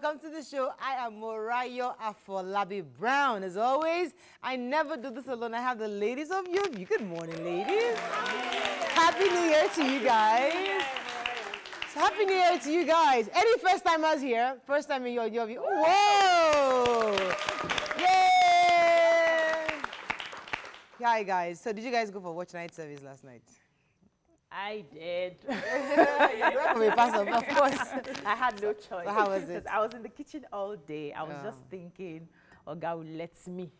Welcome to the show. I am Morayo Afolabi Brown. As always, I never do this alone. I have the ladies of your view. Good morning, ladies. Happy New Year to you guys. So happy New Year to you guys. Any first timers here? First time in your view. Whoa! Yay! Hi guys. So did you guys go for watch night service last night? I did. Pastor, of course. I had no choice. So how was it? Because I was in the kitchen all day. I was just thinking, oh God, let me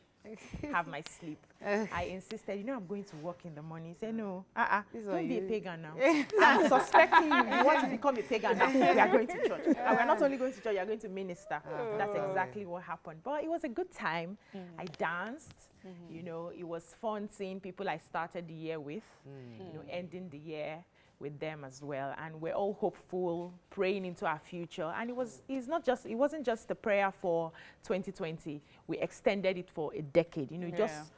have my sleep. I insisted, I'm going to work in the morning. He said, no, don't be a pagan now. I'm suspecting you want to become a pagan now. We are going to church. And we're not only going to church, you're going to minister. That's exactly what happened. But it was a good time. I danced. It was fun seeing people I started the year with, ending the year with them as well. And we're all hopeful, praying into our future. And it wasn't just a prayer for 2020. We extended it for a decade. Just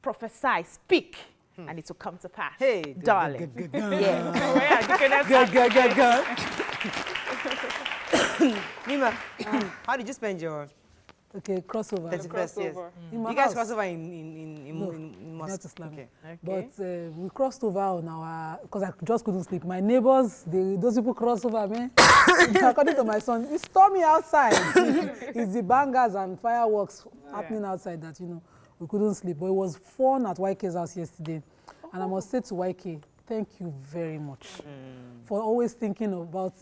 prophesy, speak, and it will come to pass. Hey, darling. Good. Nima, how did you spend your crossover? 31st, yes. You guys cross over in not Islam. Okay. But we crossed over on our, because I just couldn't sleep. My neighbors, those people cross over, man. According to my son, it's stormy outside. It's the bangers and fireworks happening outside that, we couldn't sleep. But it was fun at YK's house yesterday. And I must say to YK, thank you very much for always thinking about,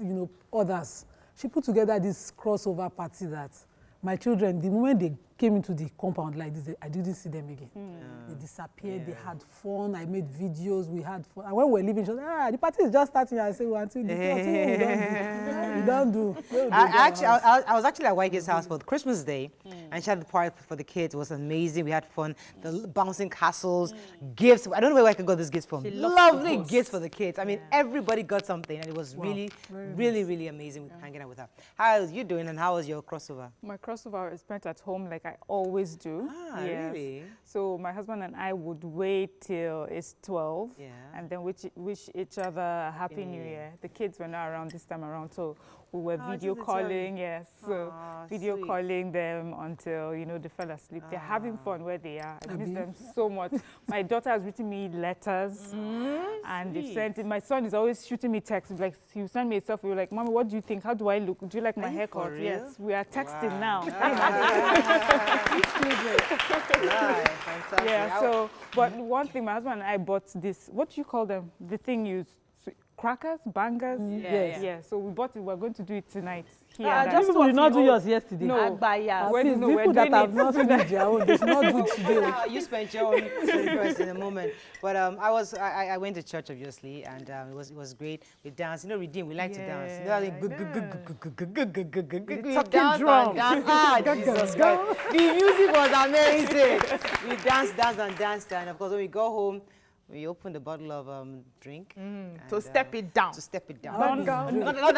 others. She put together this crossover party that my children, the moment they came into the compound like this, I didn't see them again. They disappeared, they had fun, I made videos, we had fun. And when we were leaving, she was like, the party is just starting. I said, we don't do. I was actually at YK's house for Christmas Day, and she had the party for the kids. It was amazing. We had fun. The bouncing castles, gifts. I don't know where I could get these gifts from. Lovely gifts for the kids. I mean, everybody got something, and it was really amazing with hanging out with her. How are you doing, and how was your crossover? My crossover is spent at home like I always do. Really? So my husband and I would wait till it's 12 and then wish each other a happy new year. The kids were not around this time around, so we were video calling, video calling them until, they fell asleep. They're having fun where they are. I miss them so much. My daughter has written me letters and they've sent it. My son is always shooting me texts. Like, he sent me a selfie. We're like, Mommy, what do you think? How do I look? Do you like my haircut? Yes, we are texting now. Fantastic. But one thing, my husband and I bought this, what do you call them? The thing you, crackers, bangers? So we bought it, we're going to do it tonight. Just people did not do yours yesterday. No, people that have not finished their own, they should not do it today. You spent your own 31st in a moment. But I went to church, obviously, and it was great. We danced. Redeem, we like to dance. Talking drum. Jesus God. The music was amazing. We danced, and of course, when we go home, we open the bottle of drink. To step it down.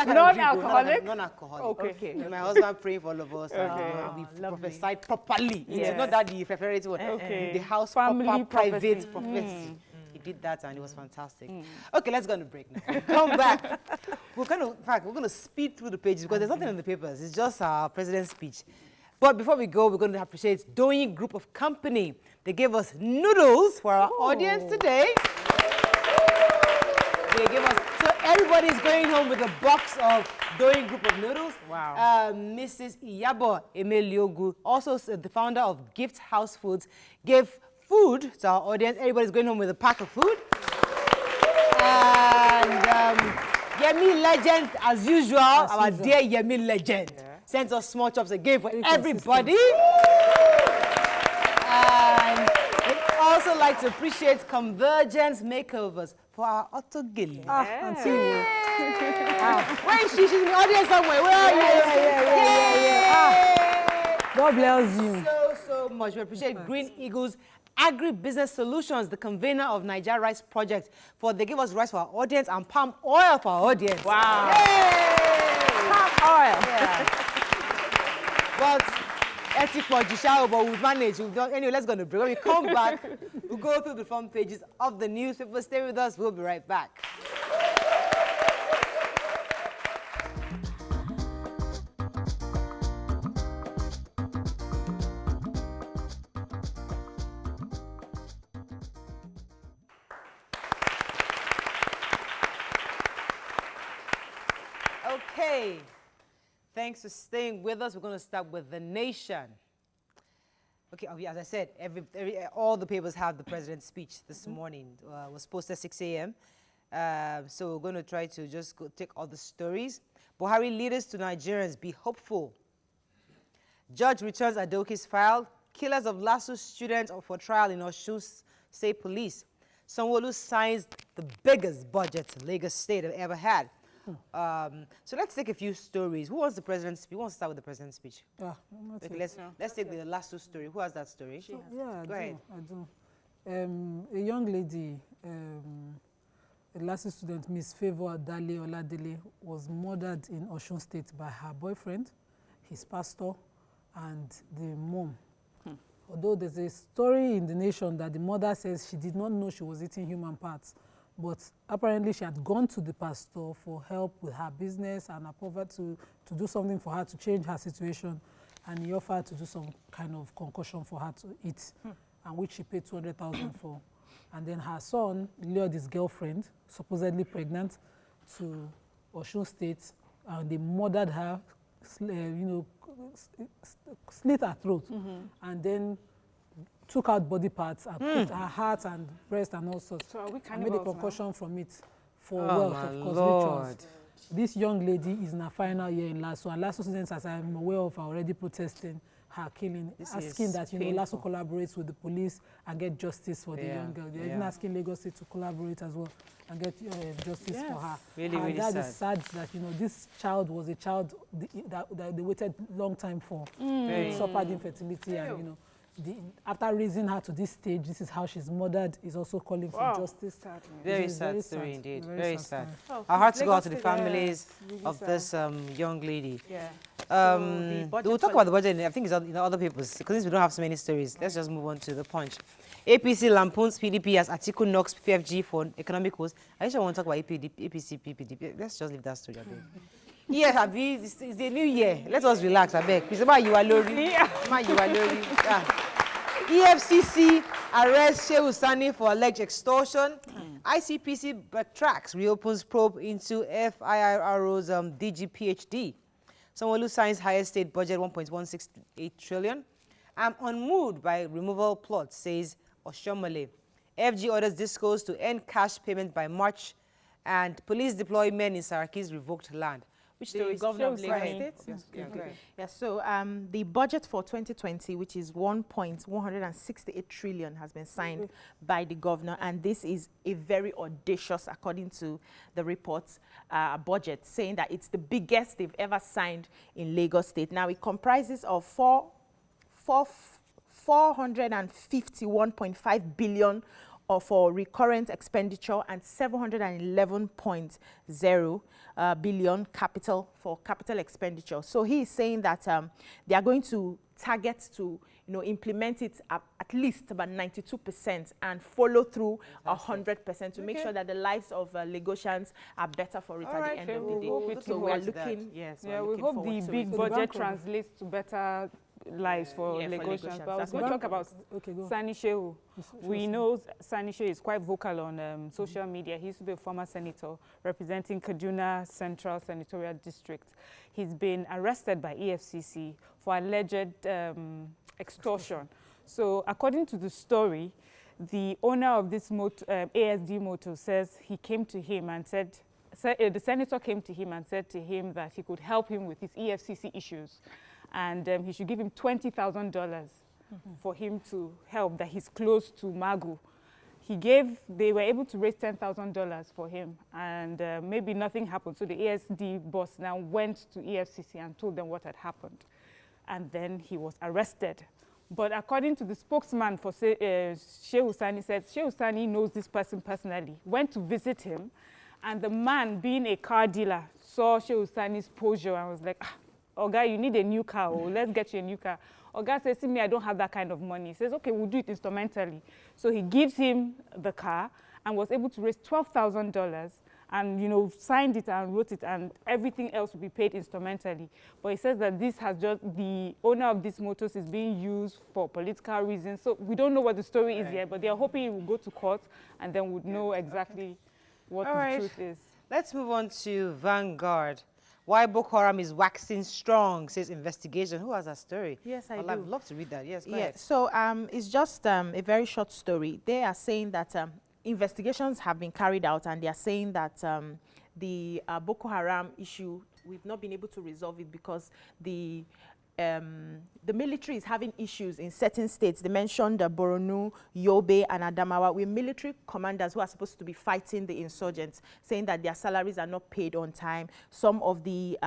Non-alcoholic? Non-alcoholic. Okay. And my husband prayed for all of us. We prophesied properly. Not that the favorite one. The house family private prophecy. He did that and it was fantastic. Okay, let's go on a break now. Come back. We're going to speed through the pages because there's nothing in the papers. It's just our president's speech. But before we go, we're going to appreciate Doyin Group of Company. They gave us noodles for our audience today. They gave us, so everybody's going home with a box of Doyin Group of noodles. Wow. Mrs. Iyabo Emeliogu, also the founder of Gift House Foods, gave food to our audience. Everybody's going home with a pack of food. And Yemi Legend, as usual, our dear Yemi Legend. Sent us small chops again for everybody. And we'd also like to appreciate Convergence Makeovers for our Otto Gilly. Where is she? She's in the audience somewhere. Where are you? God bless you. So much. We appreciate Green Eagles Agri-Business Solutions, the convener of Nigeria Rice Project, for they give us rice for our audience and palm oil for our audience. Wow. Yay! Palm oil. Yeah. But we've managed. Anyway, let's go on a break. When we come back, we'll go through the front pages of the newspaper. Stay with us. We'll be right back. Okay. Thanks for staying with us. We're going to start with the nation. Okay, as I said, all the papers have the president's speech this morning. It was posted at 6 a.m. So we're going to try to just take all the stories. Buhari leaders to Nigerians, be hopeful. Judge returns Adoke's file. Killers of Lasso students are for trial in Osun State Police. Sanwo-Olu signs the biggest budget Lagos State have ever had. So let's take a few stories. Who wants the president's speech? Who wants to start with the president's speech? Okay, let's take the Lasso story. Who has that story? Yeah, Go ahead. I do. A young lady, a Lasso student, Miss Favour Dale Oladele, was murdered in Osun State by her boyfriend, his pastor, and the mom. Although there's a story in the nation that the mother says she did not know she was eating human parts, but apparently she had gone to the pastor for help with her business and her poverty to do something for her to change her situation, and he offered to do some kind of concoction for her to eat, and which she paid 200,000 for. And then her son lured his girlfriend, supposedly pregnant, to Osun State, and they murdered her, slit her throat, and then took out body parts and put her heart and breast and all sorts. So are we and made a concussion from it for Oh, wealth, of course, Lord. rituals. This young lady is in her final year in Lasso, and Lasso students, as I'm aware of, are already protesting her killing, asking that Lasso collaborates with the police and get justice for the young girl. They're even asking Lagos State to collaborate as well and get justice for her. Really, and really that sad. is sad that this child was a child that they waited long time for. Suffered infertility, and after raising her to this stage, this is how she's murdered. Is also calling for justice. Very sad story indeed. Very sad. Our hearts go out to the families of this young lady. Yeah. We'll talk about the budget. I think it's in other papers because we don't have so many stories. Let's just move on to the Punch. APC lampoons PDP as Atiku knocks PFG for economic woes. I just want to talk about APC, PDP. Let's just leave that story. Yes, it's the new year. Let us relax, I beg. It's about you are lorry. EFCC arrests Shehu Sani for alleged extortion. ICPC backtracks, reopens probe into FIRO's DG PhD. Sanwo-Olu signs highest state budget 1.168 trillion. I'm unmoved by removal plot, says Oshomole. FG orders discos to end cash payment by March, and police deploy men in Saraki's revoked land. Which The story is governor of Lagos State? State? Yes. Okay. Yeah, so the budget for 2020, which is 1.168 trillion, has been signed by the governor, and this is a very audacious, according to the reports, budget, saying that it's the biggest they've ever signed in Lagos State. Now, it comprises of 451.5 billion for recurrent expenditure and 711.0 billion for capital expenditure. So he is saying that they are going to target to implement it at least about 92% and follow through 100% to make sure that the lives of Lagosians are better for it at the end of the day. So we are looking, we hope the big budget translates to better lives for Lagosians. But I was going to talk about Sani Shehu. We know Sani Shehu is quite vocal on social media. He used to be a former senator representing Kaduna Central Senatorial District. He's been arrested by EFCC for alleged extortion. So according to the story, the owner of this ASD motor says he came to him and said, the senator came to him and said to him that he could help him with his EFCC issues. And he should give him $20,000 for him to help, that he's close to Magu. They were able to raise $10,000 for him, and maybe nothing happened. So the ASD boss now went to EFCC and told them what had happened. And then he was arrested. But according to the spokesman for Shehu Sani, said Shehu Sani knows this person personally, went to visit him, and the man, being a car dealer, saw Shehu Sani's Peugeot and was like, Oga, you need a new car, let's get you a new car. Oga says, see me, I don't have that kind of money. He says, okay, we'll do it instrumentally. So he gives him the car and was able to raise $12,000 and, signed it and wrote it, and everything else will be paid instrumentally. But he says that this has the owner of these motors is being used for political reasons. So we don't know what the story is yet, but they are hoping it will go to court and then we'll know exactly what the truth is. Let's move on to Vanguard. Why Boko Haram is waxing strong, says investigation. Who has that story? Yes, I do. I'd love to read that. Yes, go Yeah, ahead. so it's just a very short story. They are saying that investigations have been carried out, and they are saying that the Boko Haram issue, we've not been able to resolve it because the military is having issues in certain states. They mentioned Borno, Yobe, and Adamawa with military commanders who are supposed to be fighting the insurgents, saying that their salaries are not paid on time. Some of the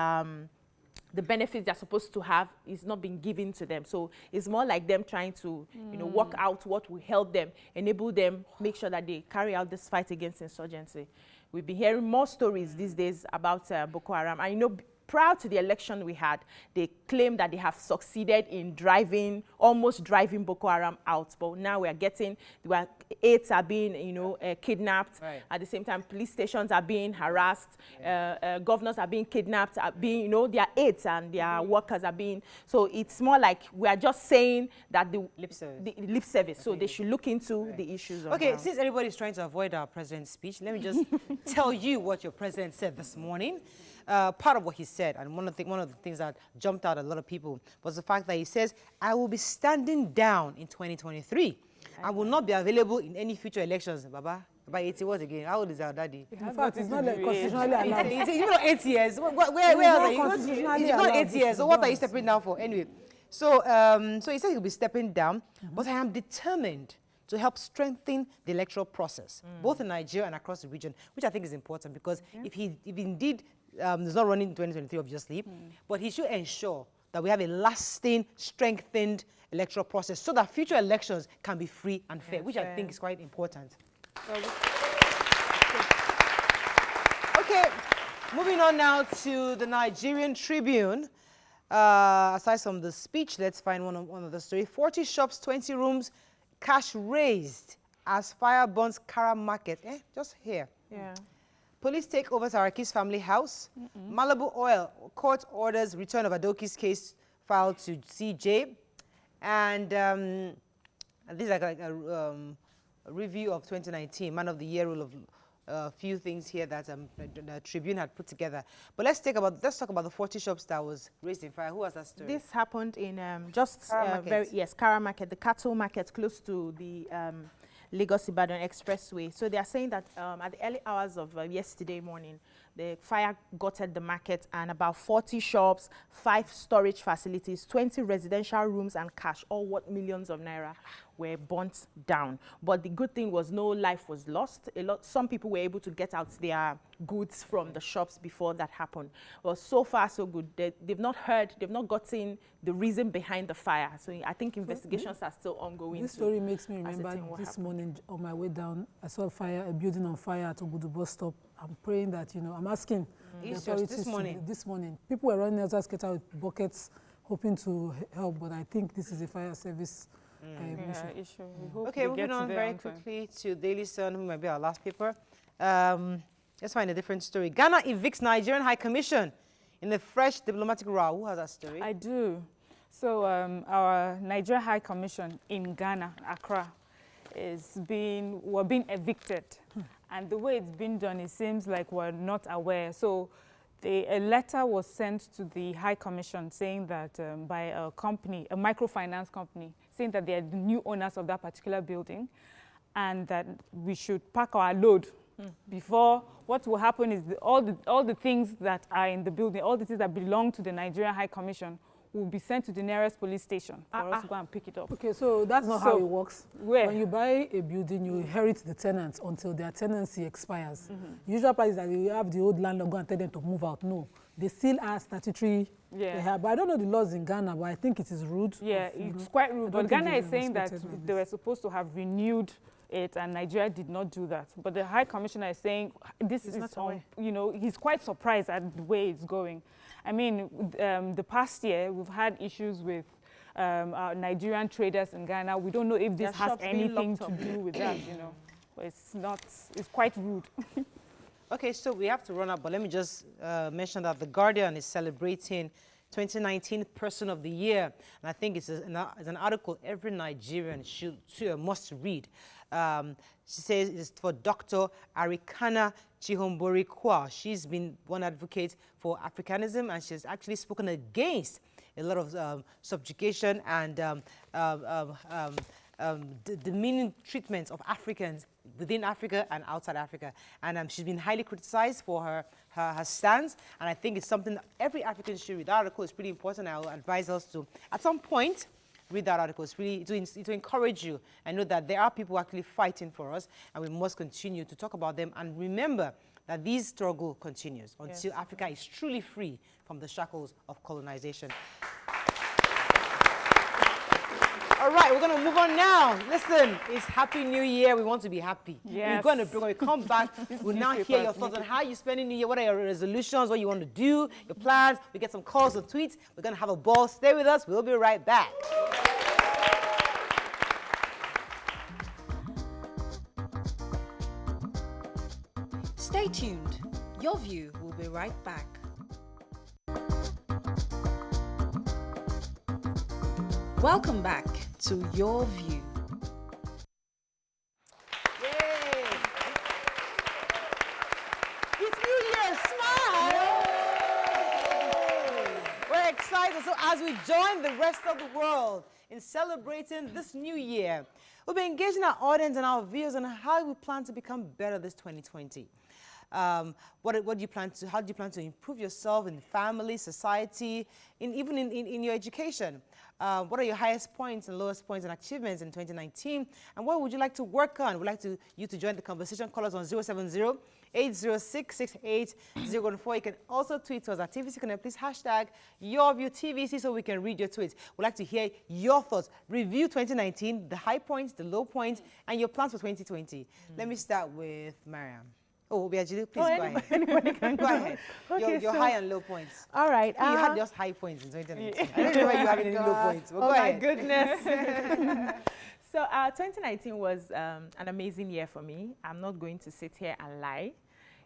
benefits they're supposed to have is not being given to them. So it's more like them trying to, work out what will help them, enable them, make sure that they carry out this fight against insurgency. We've been hearing more stories these days about Boko Haram. And prior to the election we had, they claimed that they have succeeded in almost driving Boko Haram out. But now we are getting, aides are being, kidnapped. Right. At the same time, police stations are being harassed. Yeah. Governors are being kidnapped. Their aides and their workers are being. So it's more like we are just saying that the lip service. So they should look into the issues. Okay, since everybody's trying to avoid our president's speech, let me just tell you what your president said this morning. Part of what he said, and one of the things that jumped out at a lot of people was the fact that he says, I will be standing down in 2023. I will not be available in any future elections. Baba, by 80 what again? How old is our daddy? In fact, it's not like constitutionally allowed. It's not 8 years. Where else are you? It's not 8 years. So what are you stepping down for? Anyway, so he said he'll be stepping down, but I am determined to help strengthen the electoral process, both in Nigeria and across the region, which I think is important because if indeed he's not running in 2023, obviously, but he should ensure that we have a lasting, strengthened electoral process so that future elections can be free and fair, which I think is quite important. Okay, moving on now to the Nigerian Tribune. Aside from the speech, let's find one of the story. 40 shops, 20 rooms, cash raised as fire burns Kara Market. Just here. Yeah. Police take over Saraki's family house. Malibu Oil, court orders return of Adoki's case filed to CJ. And this is like a review of 2019, Man of the Year rule of a few things here that the Tribune had put together. But let's talk about the 40 shops that was raised in fire. Who was that story? This happened in Kara Market, the cattle market close to the Lagos-Ibadan Expressway. So they are saying that at the early hours of yesterday morning, the fire gutted the market and about 40 shops, 5 storage facilities, 20 residential rooms and cash, all worth millions of naira, were burnt down. But the good thing was no life was lost. Some people were able to get out their goods from the shops before that happened. Well, so far so good. They've not gotten the reason behind the fire. So I think investigations are still ongoing. This story makes me remember this morning on my way down, I saw a building on fire at Ogudu bus stop. I'm praying that, I'm asking the authorities this morning. People were running out with buckets, hoping to help, but I think this is a fire service issue. Okay, moving on very quickly to Daily Sun, who might be our last paper. Let's find a different story. Ghana evicts Nigerian High Commission in the fresh diplomatic row. Who has that story? I do. So our Nigerian High Commission in Ghana, Accra, we're being evicted. And the way it's been done, it seems like we're not aware. So a letter was sent to the High Commission saying that by a company, a microfinance company, saying that they are the new owners of that particular building and that we should pack our load before. What will happen is all the things that are in the building, all the things that belong to the Nigerian High Commission will be sent to the nearest police station for us to go and pick it up. Okay, so that's not how it works. Where? When you buy a building, you inherit the tenants until their tenancy expires. Usual practice is that you have the old landlord go and tell them to move out. No, they still are statutory. But I don't know the laws in Ghana, but I think it is rude. Yeah, it's quite rude. But Ghana is saying that they were supposed to have renewed it, and Nigeria did not do that. But the High Commissioner is saying this is not, he's quite surprised at the way it's going. I mean, the past year, we've had issues with our Nigerian traders in Ghana. We don't know if this has anything to do with that, But it's quite rude. Okay, so we have to run up, but let me just mention that The Guardian is celebrating 2019 Person of the Year. And I think it's an article every Nigerian must read. She says it's for Dr. Arikana Chihombori Kwa. She's been one advocate for Africanism, and she's actually spoken against a lot of subjugation and demeaning treatment of Africans within Africa and outside Africa. And she's been highly criticized for her stance, and I think it's something that every African should read. That article is pretty important. I will advise us to, at some point, read that article. It's really to encourage you and know that there are people actually fighting for us, and we must continue to talk about them and remember that this struggle continues until Africa is truly free from the shackles of colonization. All right, we're going to move on now. Listen, it's Happy New Year. We want to be happy. Yes. When we come back, we'll now hear your thoughts on how you're spending New Year. What are your resolutions, what you want to do, your plans. We get some calls and tweets. We're going to have a ball. Stay with us. We'll be right back. Stay tuned. Your View will be right back. Welcome back to Your View. Yay! It's New Year, smile! We're excited. So as we join the rest of the world in celebrating this new year, we'll be engaging our audience and our viewers on how we plan to become better this 2020. What do you plan to? How do you plan to improve yourself in family, society, even in your education? What are your highest points and lowest points and achievements in 2019? And what would you like to work on? We'd like you to join the conversation. Call us on 070-806-68014. You can also tweet us at TVC Connect. Please hashtag YourViewTVC so we can read your tweets. We'd like to hear your thoughts. Review 2019, the high points, the low points, and your plans for 2020. Let me start with Mariam. Oh, Obiajilu, please go ahead. Anybody can Go ahead. Okay, your high and low points. All right. You had just high points in 2019. I don't know why you have any low points. But go ahead. My goodness. So 2019 was an amazing year for me. I'm not going to sit here and lie.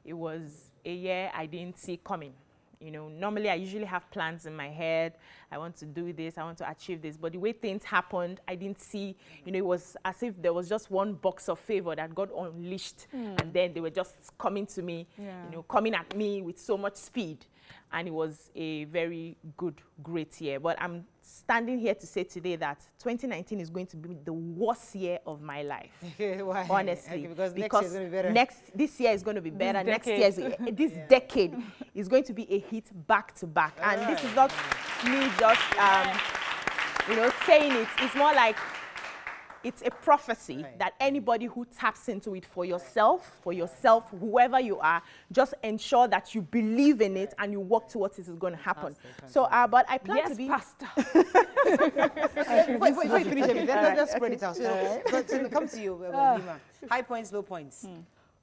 It was a year I didn't see coming. You know, normally I usually have plans in my head. I want to do this, I want to achieve this. But the way things happened, I didn't see, you know, it was as if there was just one box of favor that got unleashed. And then they were just coming to me, you know, coming at me with so much speed. And it was a very good, great year. But I'm standing here to say today that 2019 is going to be the worst year of my life. Why? Honestly. Okay, because next year is going to be better. This year is going to be better. This decade is going to be a hit back to back. And this is not me just, you know, saying it. It's more like it's a prophecy that anybody who taps into it for yourself, whoever you are, just ensure that you believe in it and you work towards it is going to happen. So, but I plan to be... Pastor. Before you finish everything, let's spread it out. So come to you, Lima. High points, low points.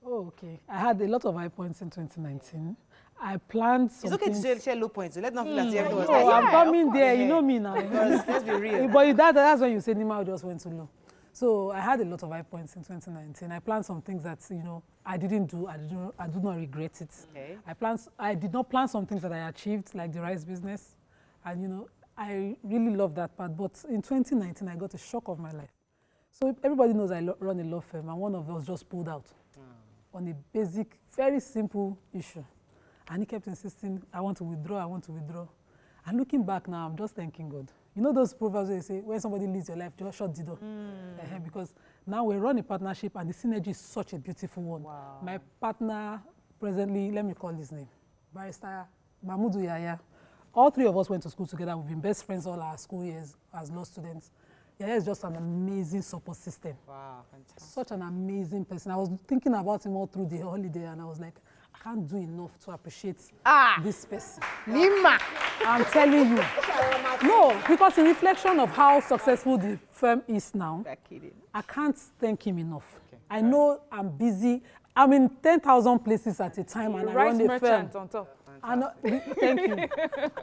Oh, okay. I had a lot of high points in 2019. I planned some It's okay to share low points, so let's not feel like everyone was Oh, like, I'm coming there. You know me now. let's be real. But that's when you say Nima just went too low. So I had a lot of high points in 2019. I planned some things that, you know, I didn't do. I do not regret it. Okay. I did not plan some things that I achieved, like the rice business. And, you know, I really love that part. But in 2019, I got a shock of my life. So everybody knows I run a law firm, and one of us just pulled out on a basic, very simple issue. And he kept insisting, I want to withdraw. And looking back now, I'm just thanking God. You know those proverbs where they say, when somebody leaves your life, just shut the door. Because now we run a partnership, and the synergy is such a beautiful one. Wow. My partner presently, let me call his name, Barrister Mahmoud Yaya. All three of us went to school together. We've been best friends all our school years as law students. Yaya is just an amazing support system. Wow, fantastic. Such an amazing person. I was thinking about him all through the holiday, and I was like, I can't do enough to appreciate this person. Lima! I'm telling you. No, because in reflection of how successful the firm is now, I can't thank him enough. Okay. I know I'm busy. I'm in 10,000 places at a time, and I run the firm. On top. Thank you.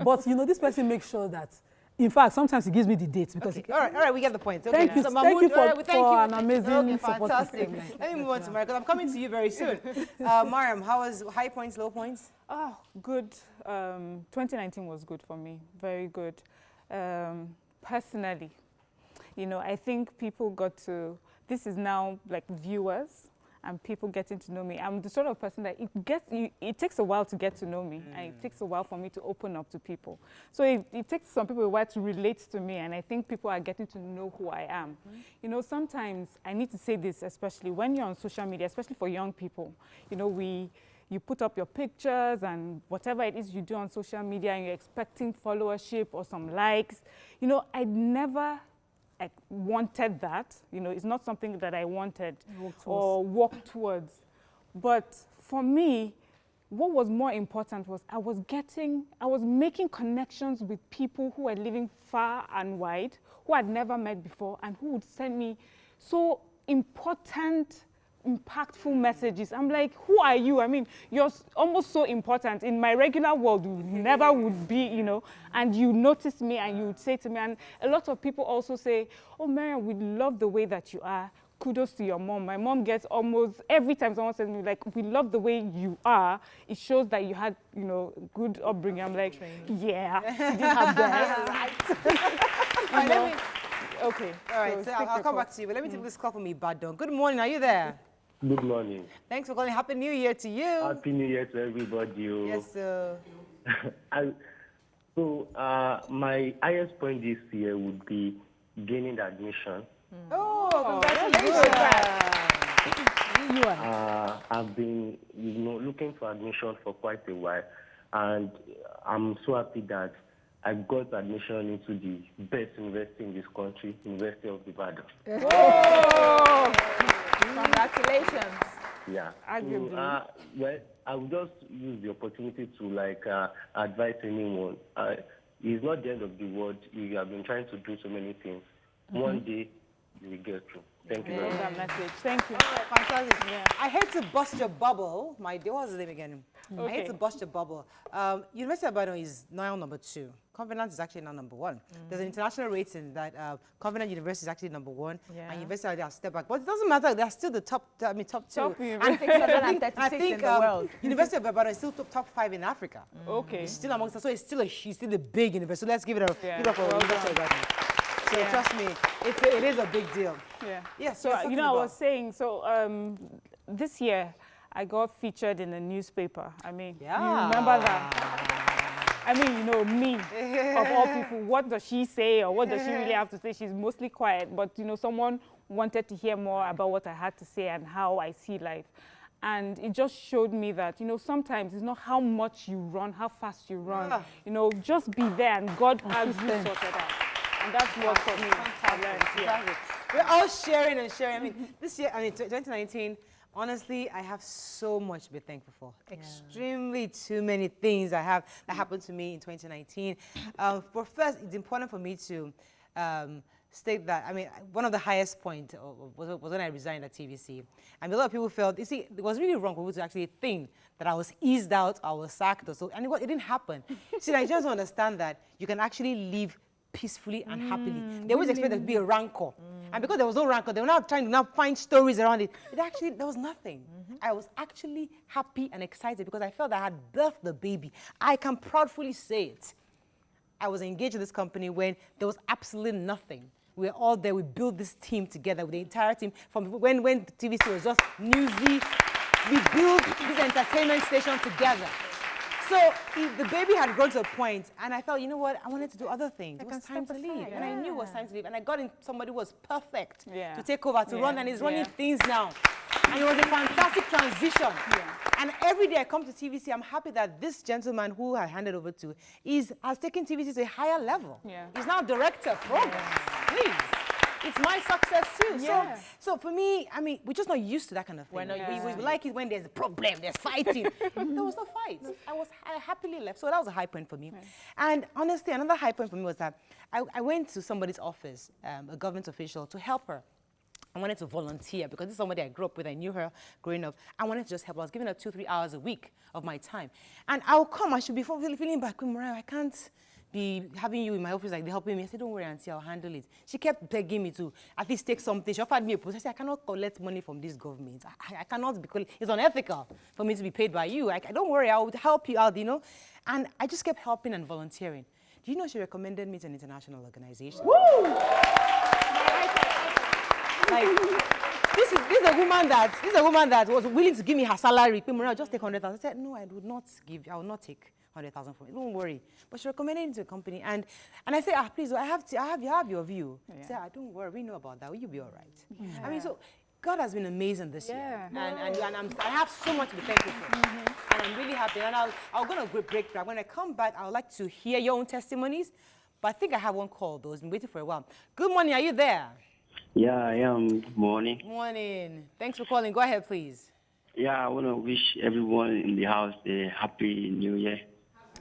But, you know, this person makes sure that, in fact, sometimes he gives me the dates because... Okay. All right, we get the point. Okay. Thank you, so thank you for an Okay, amazing support fantastic. system. Let me move on to Mariam, because I'm coming to you very soon. Mariam, how was high points, low points? Oh, good. 2019 was good for me, very good. Personally, you know, I think people got to this is now like viewers and people getting to know me. I'm the sort of person that it takes a while to get to know me, and it takes a while for me to open up to people. So it takes some people a while to relate to me, and I think people are getting to know who I am. You know, sometimes I need to say this, especially when you're on social media, especially for young people. You know, you put up your pictures and whatever it is you do on social media, and you're expecting followership or some likes. You know, I never wanted that. You know, it's not something that I wanted or walked towards. But for me, what was more important was I was making connections with people who were living far and wide, who I'd never met before, and who would send me so important, impactful messages. I'm like, who are you? I mean, you're almost so important. In my regular world, you never would be, you know, and you notice me and you would say to me, and a lot of people also say, oh, Mariam, we love the way that you are. Kudos to your mom. My mom gets almost every time someone says to me, like, we love the way you are. It shows that you had, you know, good upbringing. I'm like, yeah, you didn't have that. Right. Okay. All right, so I'll come back to you, but let me take this call from Ibadan. Good morning, are you there? Good morning. Thanks for calling. Happy New Year to you. Happy New Year to everybody. Yes, sir. My highest point this year would be gaining admission. Oh, congratulations. I've been, looking for admission for quite a while, and I'm so happy that I got admission into the best university in this country, University of Ibadan. Oh! Congratulations. Yeah. Well, I will just use the opportunity to advise anyone. It's not the end of the world. You have been trying to do so many things. One day you will get through. Thank you very much. That message. Thank you. Oh, fantastic. Yeah. I hate to bust your bubble. What was his name again? I hate to bust your bubble. University of Ibadan is now number 2. Covenant is actually now number 1. There's an international rating that Covenant University is actually number 1, and University of Ibadan step back. But it doesn't matter. They're still the top 2. I think the world. University of Ibadan is still top 5 in Africa. Okay. It's still amongst us. So it's still a big university. So let's give it up. Give it up for University of Ibadan. So trust me, it is a big deal. Yeah. Yes. So I was saying, this year I got featured in a newspaper. I mean, you remember that? I mean, me, of all people, what does she say or what does she really have to say? She's mostly quiet, but someone wanted to hear more about what I had to say and how I see life. And it just showed me that, sometimes it's not how much you run, how fast you run. Just be there and God has you sorted out. And that's what for me I learned. We're all sharing and sharing. I mean, this year, 2019, honestly, I have so much to be thankful for. Extremely too many things that happened to me in 2019. But first, it's important for me to state that, one of the highest points was when I resigned at TVC. And a lot of people felt, it was really wrong for people to actually think that I was eased out, I was sacked or so. And it didn't happen. See, I just understand that you can actually live peacefully and happily. They always expect there to be a rancor. And because there was no rancor, they were now trying to find stories around it. There was nothing. I was actually happy and excited because I felt I had birthed the baby. I can proudly say it. I was engaged in this company when there was absolutely nothing. We were all there. We built this team together with the entire team. From when TVC was just newsy, we built this entertainment station together. So the baby had grown to a point, and I felt, you know what, I wanted to do other things. It was time to leave, and I knew it was time to leave. And I got in somebody who was perfect to take over, to run, and he's running things now. And it was a fantastic transition. And every day I come to TVC, I'm happy that this gentleman who I handed over to has taken TVC to a higher level. He's now director of programs. Please. It's my success too. So for me, we're just not used to that kind of thing. We like it when there's a problem, there's fighting. There was no fight. I happily left. So that was a high point for me. And honestly, another high point for me was that I went to somebody's office, a government official, to help her. I wanted to volunteer because this is somebody I grew up with. I knew her growing up. I wanted to just help. I was giving her 2-3 hours a week of my time. And I'll come, I should be feeling back with Mariah. I can't be having you in my office like they're helping me. I said, don't worry, Auntie, I'll handle it. She kept begging me to at least take something. She offered me a post. I said, I cannot collect money from this government. I cannot, because it's unethical for me to be paid by you. Don't worry, I would help you out, And I just kept helping and volunteering. Do you know she recommended me to an international organization? Woo! Like, this is a woman that was willing to give me her salary. I'll just take 100,000. I said, no, I will not take 100,000 from it. Don't worry. But she recommended it to a company, and I said, please, I have your view. Yeah. She said, don't worry, we know about that. You'll be all right. Yeah. I mean, so God has been amazing this year, and I have so much to be thankful for, and I'm really happy. And I'm going to break through. When I come back, I would like to hear your own testimonies, but I think I have one call, though. I've been waiting for a while. Good morning. Are you there? Yeah, I am. Good morning. Morning. Thanks for calling. Go ahead, please. Yeah, I want to wish everyone in the house a happy New Year.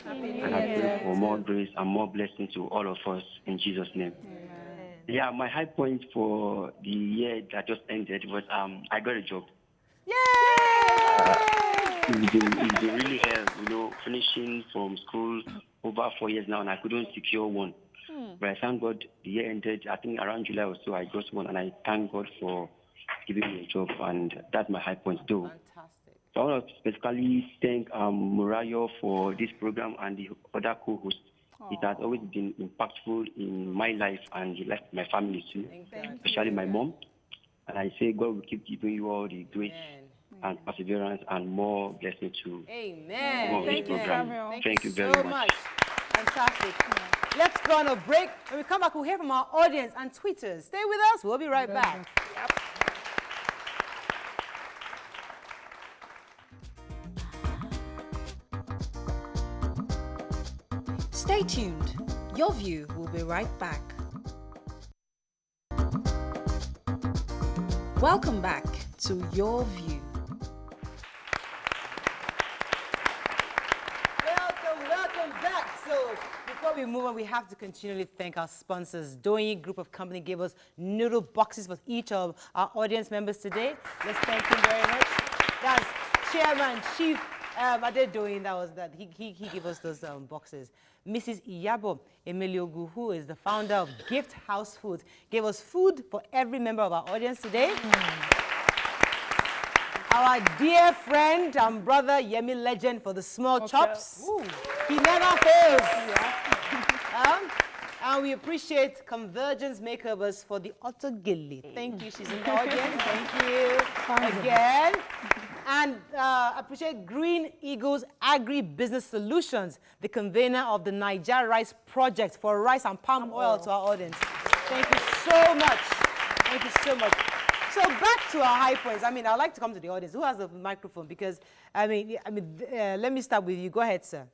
Happy New Year. And I pray for more grace and more blessing to all of us in Jesus' name. Amen. Yeah, my high point for the year that just ended was I got a job. Yay! It's been really hell, finishing from school over 4 years now, and I couldn't secure one. But I thank God the year ended, I think around July or so, I got one, and I thank God for giving me a job, and that's my high point too. Fantastic. So I want to specifically thank Murayo for this program and the other co-hosts. It has always been impactful in my life and the life of my family too, especially my mom. And I say God will keep giving you all the grace and perseverance and more blessing to Amen. Thank you, Samuel. Thank you very much. Fantastic. Let's go on a break. When we come back, we'll hear from our audience and tweeters. Stay with us. We'll be right back. Yep. Stay tuned. Your View will be right back. Welcome back to Your View. Welcome back. So before we move on, we have to continually thank our sponsors. Doyin Group of Company gave us noodle boxes for each of our audience members today. Let's thank him very much. That's Chairman, Chief Ade Doyin. He gave us those boxes. Mrs. Iyabo Emeliogu, who is the founder of Gift House Foods, gave us food for every member of our audience today. Our dear friend and brother Yemi Legend for the small chops. Ooh. He never fails. And we appreciate Convergence Makeovers for the Ottogilly. Thank you. She's in the audience. Thank you again. And appreciate Green Eagles Agri-Business Solutions, the convener of the Niger Rice Project for rice and palm oil to our audience. Thank you so much. Thank you so much. So back to our high points. I'd like to come to the audience. Who has the microphone? Because, let me start with you. Go ahead, sir.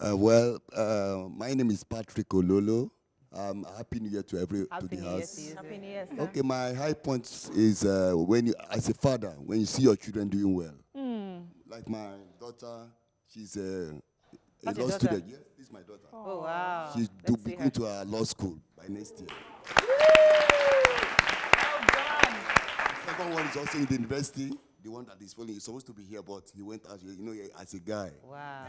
My name is Patrick Ololo. Happy New Year to the house. Happy New Year, sir. Okay, my high point is when you, as a father, when you see your children doing well. Like my daughter, she's a law student. Yes, this is my daughter. Oh, wow. She's going to her law school by next year. Well done. The second one is also in the university. The one that is following is supposed to be here, but he went out, as a guy. Wow.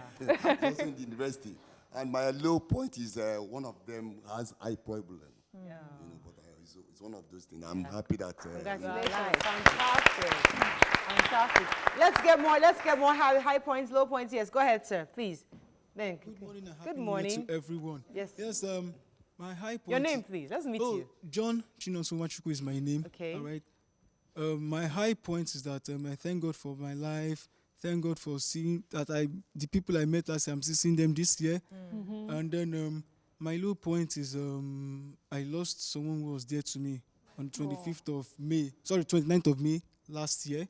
Also in the university. And my low point is one of them has eye problem. Yeah. But it's one of those things. I'm happy that. Congratulations. Fantastic. Fantastic. Let's get more high points, low points. Yes, go ahead, sir, please. Then. Good morning. Good morning to everyone. Yes. Yes. My high point. Your name, please. Let's meet you. John Chinosumachuku is my name. Okay. All right. My high point is that I thank God for my life. Thank God for seeing that the people I met last year, I'm still seeing them this year. And then my low point is I lost someone who was dear to me on 29th of May last year.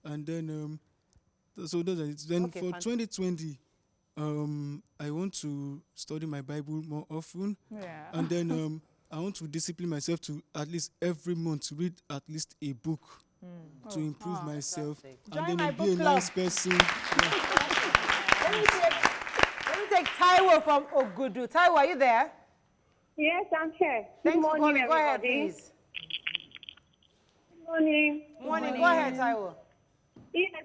And then, so those are it. Then for 2020, I want to study my Bible more often. Yeah. And then I want to discipline myself to at least every month read at least a book. To improve myself and then be a nice person. Let me take Taiwo from Ogudu. Taiwo, are you there? Yes, I'm here. Thanks Good morning, for calling. Go ahead, everybody. please. Good morning. Morning. Go ahead, Taiwo. Yes,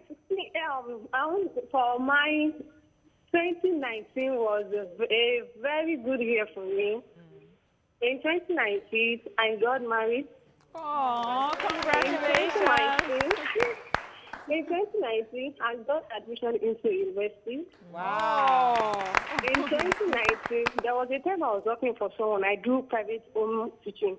for my 2019 was a very good year for me. In 2019, I got married. Oh, congratulations. In 2019, I got admission into university. Wow. In 2019, there was a time I was working for someone. I do private home teaching.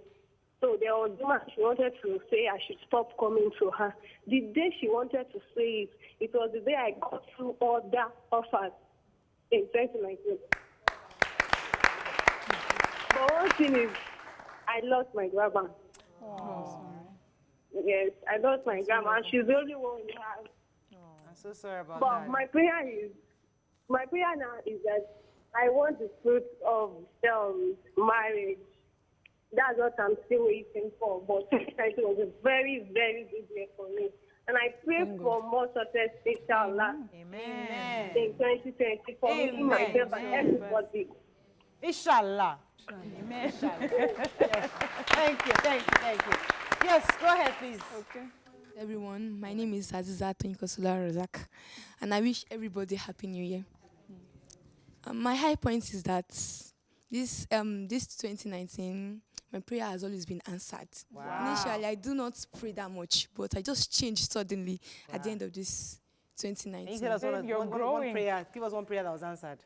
So there was one she wanted to say I should stop coming to her. The day she wanted to say it, it was the day I got through all that offers in 2019. But one thing is, I lost my grandma. Oh. Yes, I lost my grandma, and she's the only one in the house. I'm so sorry about But that. my prayer now is that I want the fruit of marriage. That's what I'm still waiting for. But 2019 was a very, very good year for me. And I pray for more success, inshallah. Amen. In 2020 for me, myself, and everybody. Inshallah. Amen. Inshallah. Yes. Thank you. Yes, go ahead, please. Okay. Everyone, my name is Aziza Tonkosula Razak, and I wish everybody Happy New Year. My high point is that this 2019, my prayer has always been answered. Wow. Initially, I do not pray that much, but I just changed suddenly at the end of this 2019. And you said one prayer. Give us one prayer that was answered.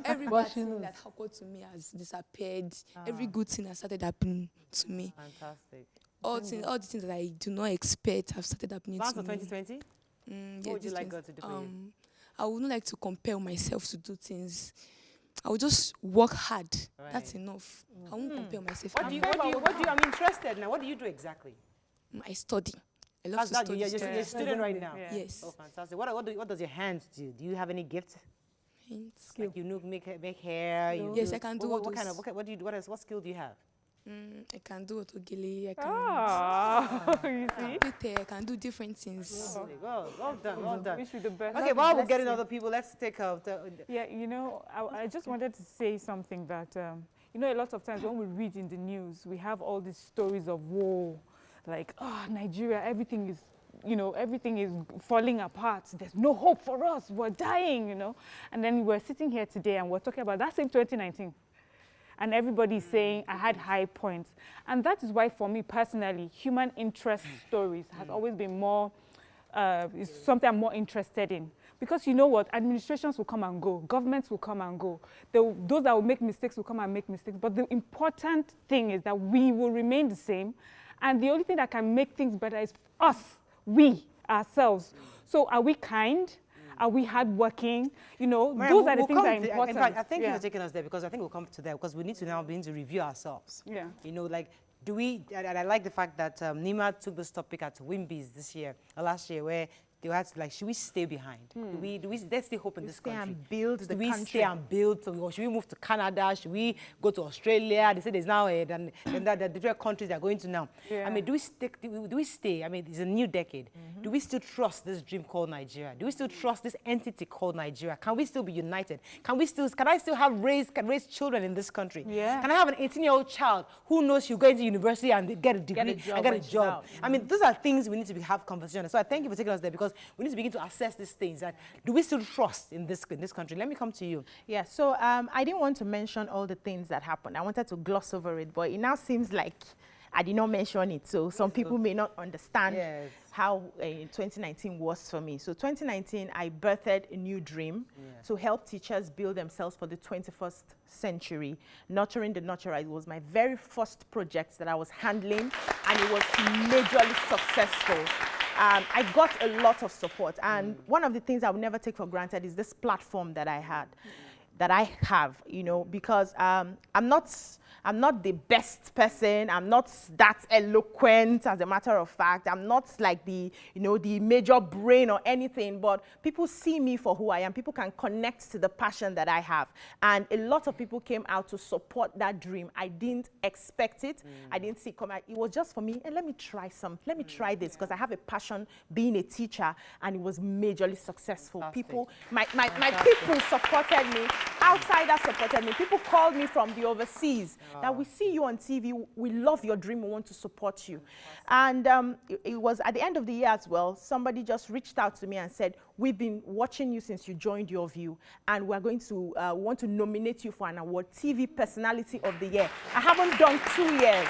Every bad thing that happened to me has disappeared. Every good thing has started happening to me. Fantastic. All the things that I do not expect have started happening Plans to for me. 2020? What would you like God to do for you? I would not like to compel myself to do things. I would just work hard. Right. That's enough. I won't compare myself. I'm interested now. What do you do exactly? I study. I love to study. You're a student right now? Yeah. Yes. Oh, fantastic. What does your hands do? Do you have any gifts? Hands. Like you make hair? Yes, I can do all what do you do? What skill do you have? I can do otogele. I can you see? I can do different things. Well done. Wish you the best. Okay, while we're getting other people, let's take out. Yeah, I just wanted to say something that, a lot of times when we read in the news, we have all these stories of war, like, Nigeria, everything is falling apart. There's no hope for us. We're dying, And then we're sitting here today and we're talking about that same 2019. And everybody's saying I had high points. And that is why, for me personally, human interest stories has always been more, is something I'm more interested in. Because you know what? Administrations will come and go. Governments will come and go. Those that will make mistakes will come and make mistakes. But the important thing is that we will remain the same. And the only thing that can make things better is us, we, ourselves. So are we kind? Are we hardworking? Those are the things that are important. In fact, I thank you for taking us there, because I think we'll come to that, because we need to now begin to review ourselves. Yeah. Do we, and I like the fact that Nima took this topic at Wimby's last year, where they had to, should we stay behind? Do we there's still hope in this country? And build the country. Do we stay and build? Or should we move to Canada? Should we go to Australia? They say there's now the different countries they're going to now. Yeah. I mean, do we stay? I mean, it's a new decade. Do we still trust this dream called Nigeria? Do we still trust this entity called Nigeria? Can we still be united? Can I still raise children in this country? Yeah. Can I have an 18-year-old child who knows she'll go into university and get a degree and get a job? I mean, those are things we need to have conversation. So I thank you for taking us there, because we need to begin to assess these things. That do we still trust in this country? Let me come to you. Yeah, so I didn't want to mention all the things that happened. I wanted to gloss over it, but it now seems like I did not mention it. So some people may not understand how 2019 was for me. So 2019, I birthed a new dream to help teachers build themselves for the 21st century. Nurturing the Nurturer. It was my very first project that I was handling, and it was majorly successful. I got a lot of support, and one of the things I would never take for granted is this platform that I have, because I'm not the best person. I'm not that eloquent, as a matter of fact. I'm not like the major brain or anything, but people see me for who I am. People can connect to the passion that I have. And a lot of people came out to support that dream. I didn't expect it. I didn't see it come out. It was just for me, and let me try this, because I have a passion being a teacher, and it was majorly successful. People, my people supported me. Outsiders supported me. People called me from the overseas. That we see you on TV, we love your dream, we want to support you. And it was at the end of the year as well, somebody just reached out to me and said, we've been watching you since you joined Your View, and we're going to want to nominate you for an award, TV Personality of the Year. I haven't done 2 years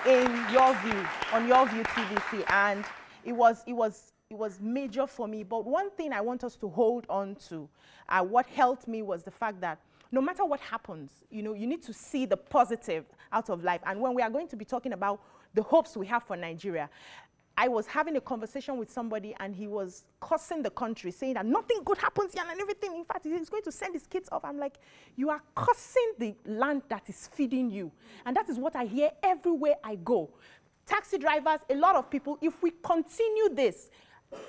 in Your View, on Your View TVC, and it was major for me. But one thing I want us to hold on to, what helped me was the fact that no matter what happens, you know, you need to see the positive out of life. And when we are going to be talking about the hopes we have for Nigeria, I was having a conversation with somebody and he was cursing the country, saying that nothing good happens here and everything. In fact, he's going to send his kids off. I'm like, you are cursing the land that is feeding you. And that is what I hear everywhere I go. Taxi drivers, a lot of people, if we continue this,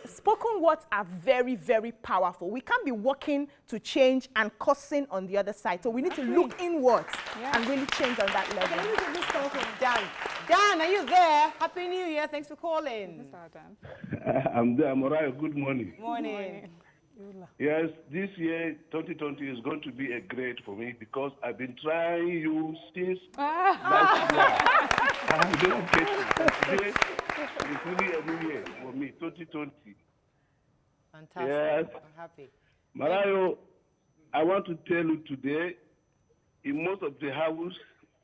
spoken words are very, very powerful. We can't be working to change and cursing on the other side. So we need to look inwards and really change on that level. Let me get this call from Dan. Dan, are you there? Happy New Year. Thanks for calling. I'm there. Mariah, good morning. Morning. Yes, this year, 2020, is going to be a great for me because I've been trying you since last year. I don't get it. Today, it's really a new year for me, 2020. Fantastic. Yes. I'm happy. Mariah, I want to tell you today, in most of the houses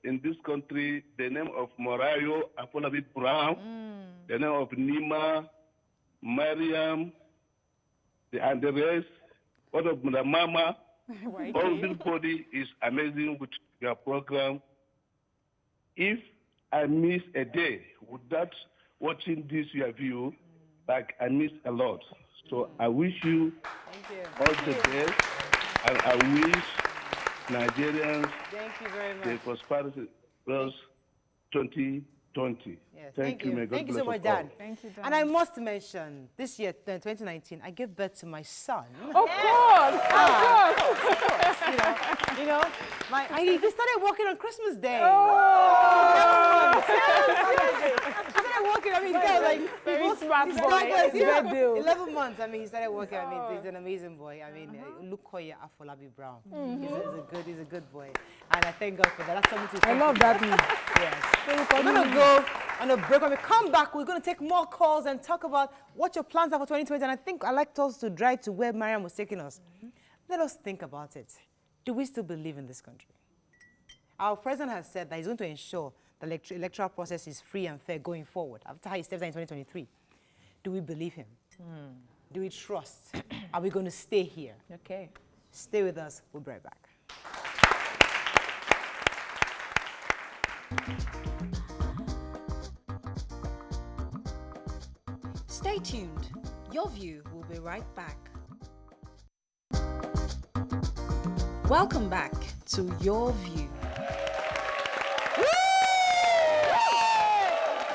in this country, the name of Mariah Afolabi Brown, the name of Nima, Mariam, and the rest, all of the mama, all everybody is amazing with your program. If I miss a day without watching this your view, like I miss a lot. So I wish you all the best, and I wish Nigerians the prosperity plus 2020. Yes, thank you. Thank you so much, Dan. Thank you, Dan. And I must mention, this year, 2019, I gave birth to my son. Of course, of course. You know, he started working on Christmas Day. Oh! He started working. I mean, very smart boy. 11 months. I mean, he started working. I mean, he's an amazing boy. I mean, Lukoya Afolabi Brown. He's a good boy, and I thank God for that. That's something to. I love that name. Yes. We're gonna go on a break. When we come back, we're gonna take more calls and talk about what your plans are for 2020. And I think I'd like us to drive to where Mariam was taking us. Let us think about it. Do we still believe in this country? Our president has said that he's going to ensure the electoral process is free and fair going forward after how he steps down in 2023. Do we believe him? Do we trust? Are we going to stay here? Okay. Stay with us. We'll be right back. Stay tuned. Your View will be right back. Welcome back to Your View.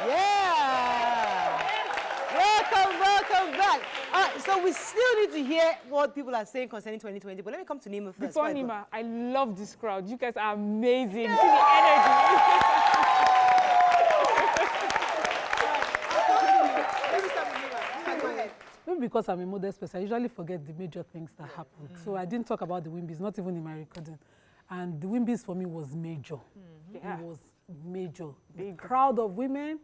Yeah! Welcome back. All right, so we still need to hear what people are saying concerning 2020, but let me come to Nima first. Before Nima, I love this crowd. You guys are amazing. Yeah. See the energy. Maybe because I'm a modest person, I usually forget the major things that happen. So I didn't talk about the Wimbies, not even in my recording. And the Wimbies for me was major. It was major. The crowd of women,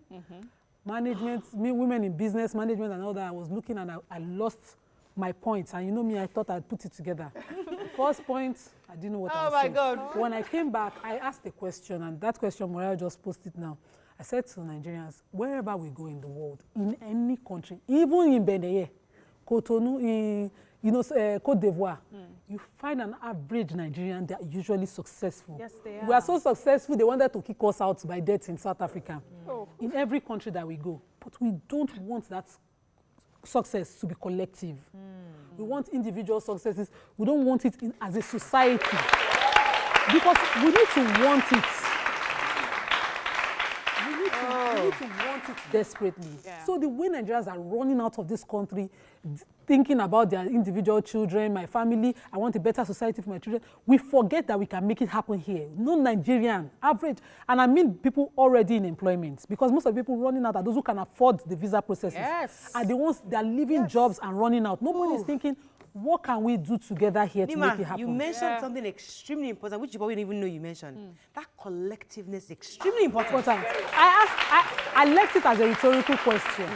management, women in business, management and all that, I was looking and I lost my points. And you know me, I thought I'd put it together. The first point, I didn't know what I was saying. Oh my God. When I came back, I asked a question, and that question, Morel just posted now. I said to Nigerians, wherever we go in the world, in any country, even in Benin, Cotonou, in Cote d'Ivoire, you find an average Nigerian, they are usually successful. Yes, they are. We are so successful, they wanted to kick us out by death in South Africa. In every country that we go. But we don't want that success to be collective. We want individual successes. We don't want it as a society. Because we need to want it. We need to want it desperately. So the way Nigerians are running out of this country, thinking about their individual children, my family, I want a better society for my children, we forget that we can make it happen here. No Nigerian, average, and I mean people already in employment, because most of the people running out are those who can afford the visa processes. Are the ones that are leaving jobs and running out. Nobody is thinking, what can we do together here to make it happen? You mentioned something extremely important, which you probably didn't even know you mentioned. That collectiveness is extremely important. I left it as a rhetorical question.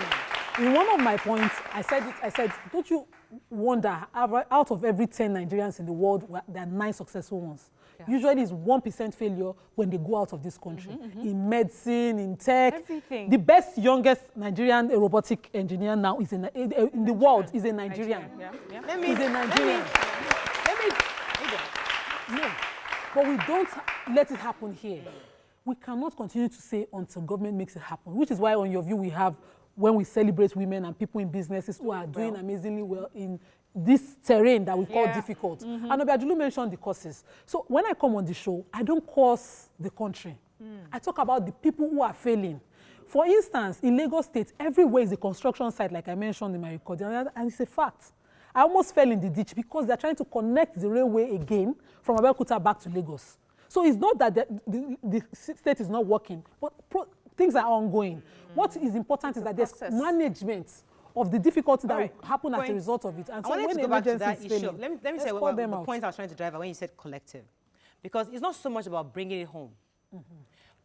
In one of my points, I said, don't you wonder, out of every 10 Nigerians in the world, there are 9 successful ones. Usually it's 1% failure when they go out of this country. In medicine, in tech. Everything. The best, youngest Nigerian robotic engineer now is in the world is a Nigerian. He's a Nigerian. but we don't let it happen here. We cannot continue to say until government makes it happen, which is why on Your View we have, when we celebrate women and people in businesses who are doing amazingly well in this terrain that we call difficult. And Obiajulu mentioned the causes. So when I come on the show, I don't curse the country. I talk about the people who are failing. For instance, in Lagos State, everywhere is a construction site, like I mentioned in my recording, and it's a fact. I almost fell in the ditch because they're trying to connect the railway again from Abeokuta back to Lagos. So it's not that the state is not working, but things are ongoing. What is important is that there's management of the difficulty that will happen as a result of it. And so when to go back to that emergency is issue. failing, Let me say the point I was trying to drive at when you said collective. Because it's not so much about bringing it home.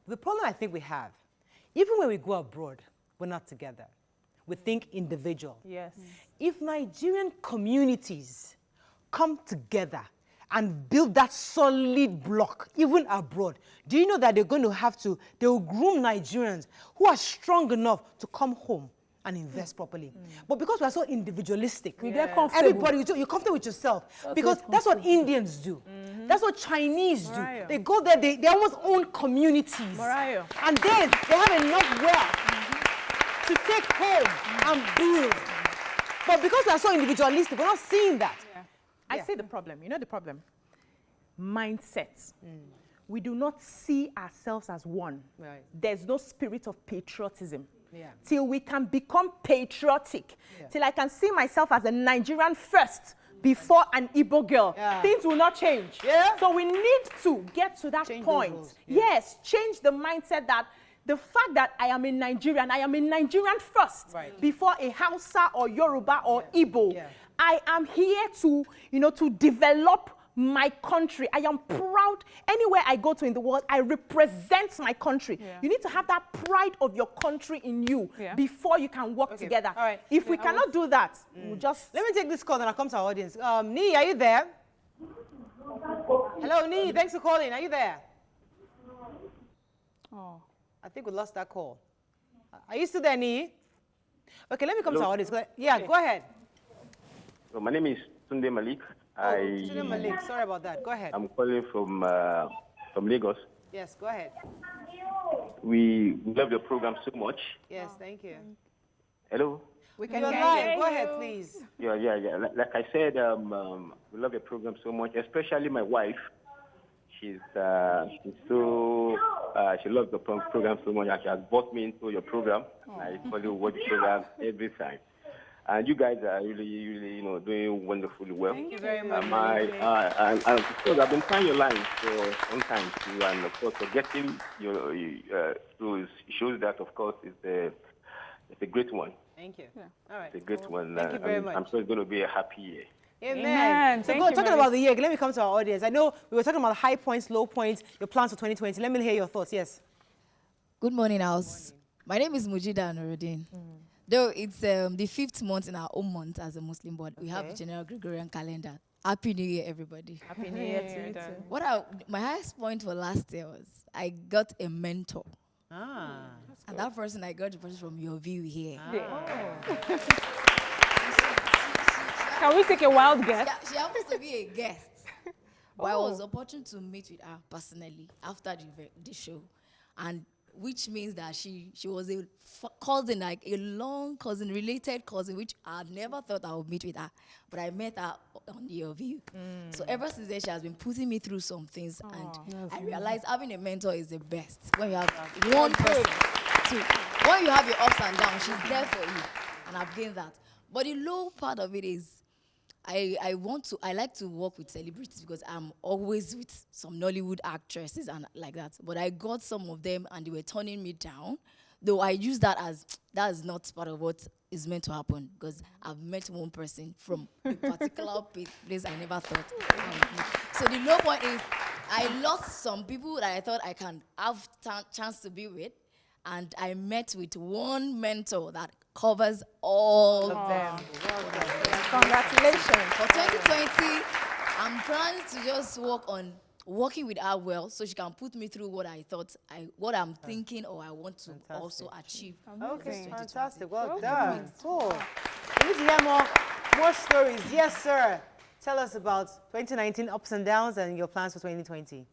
The problem I think we have, even when we go abroad, we're not together. We think individual. Yes. If Nigerian communities come together and build that solid block, even abroad, do you know that they're going to have to, they will groom Nigerians who are strong enough to come home and invest properly. But because we are so individualistic, we get comfortable. Everybody, you're comfortable with yourself. Because that's what Indians do. That's what Chinese do. They go there, they almost own communities. And then they have enough wealth to take home and build. But because we are so individualistic, we're not seeing that. I see the problem. You know the problem? Mindset. We do not see ourselves as one. There's no spirit of patriotism. Till we can become patriotic, till I can see myself as a Nigerian first before an Igbo girl, things will not change. So we need to get to that point. Yes, change the mindset that the fact that I am a Nigerian first before a Hausa or Yoruba or Igbo. I am here to, to develop my country. I am proud. Anywhere I go to in the world, I represent my country. You need to have that pride of your country in you before you can work together. All right. If we cannot do that, we'll just... Let me take this call and I'll come to our audience. Nee, are you there? Hello, Nee. Thanks for calling. Are you there? Oh, I think we lost that call. Are you still there, Nee? Okay, let me come to our audience. Yeah, go ahead. So my name is Tunde Malik. Tunde Malik, sorry about that. Go ahead. I'm calling from Lagos. Yes, go ahead. We love your program so much. Yes, thank you. Hello? We can hear you. Go ahead, please. Yeah. Like I said, we love your program so much, especially my wife. She's so, she loves the program so much, and she has brought me into your program. I follow watch the program every time. And you guys are really, doing wonderfully well. Thank you very much. And of course, I've been trying your line for some time too, and of course, for getting through shows that, of course, it's a great one. Thank you. All right. It's a great one. Thank you very much. I'm sure it's going to be a happy year. Amen. So talking about the year, let me come to our audience. I know we were talking about high points, low points, your plans for 2020. Let me hear your thoughts. Yes. Good morning, house. My name is Mujida Nuruddin. Though it's the 5th month in our own month as a Muslim, but we have the general Gregorian calendar. Happy New Year, everybody. Happy New Year to you too. My highest point for last year was I got a mentor. And that person I got the person from Your View here. Can we take a wild guess? Yeah, she happens to be a guest. But I was opportune to meet with her personally after the show. And which means that she was a cousin, like a long cousin, related cousin, which I never thought I would meet with her. But I met her on Your View. So ever since then, she has been putting me through some things. And I realized having a mentor is the best. When you have one person, when you have your ups and downs, she's there for you. And I've gained that. But the low part of it is, I like to work with celebrities because I'm always with some Nollywood actresses and like that. But I got some of them and they were turning me down. Though I use that as, that is not part of what is meant to happen because I've met one person from a particular place I never thought I would meet. So the low point is I lost some people that I thought I can have chance to be with. And I met with one mentor that covers all of them. Congratulations. For 2020, I'm trying to just working with her well so she can put me through what I thought, what I'm thinking or I want to also achieve. Okay, fantastic. Well done. Cool. We need to hear more stories. Yes, sir. Tell us about 2019 ups and downs and your plans for 2020.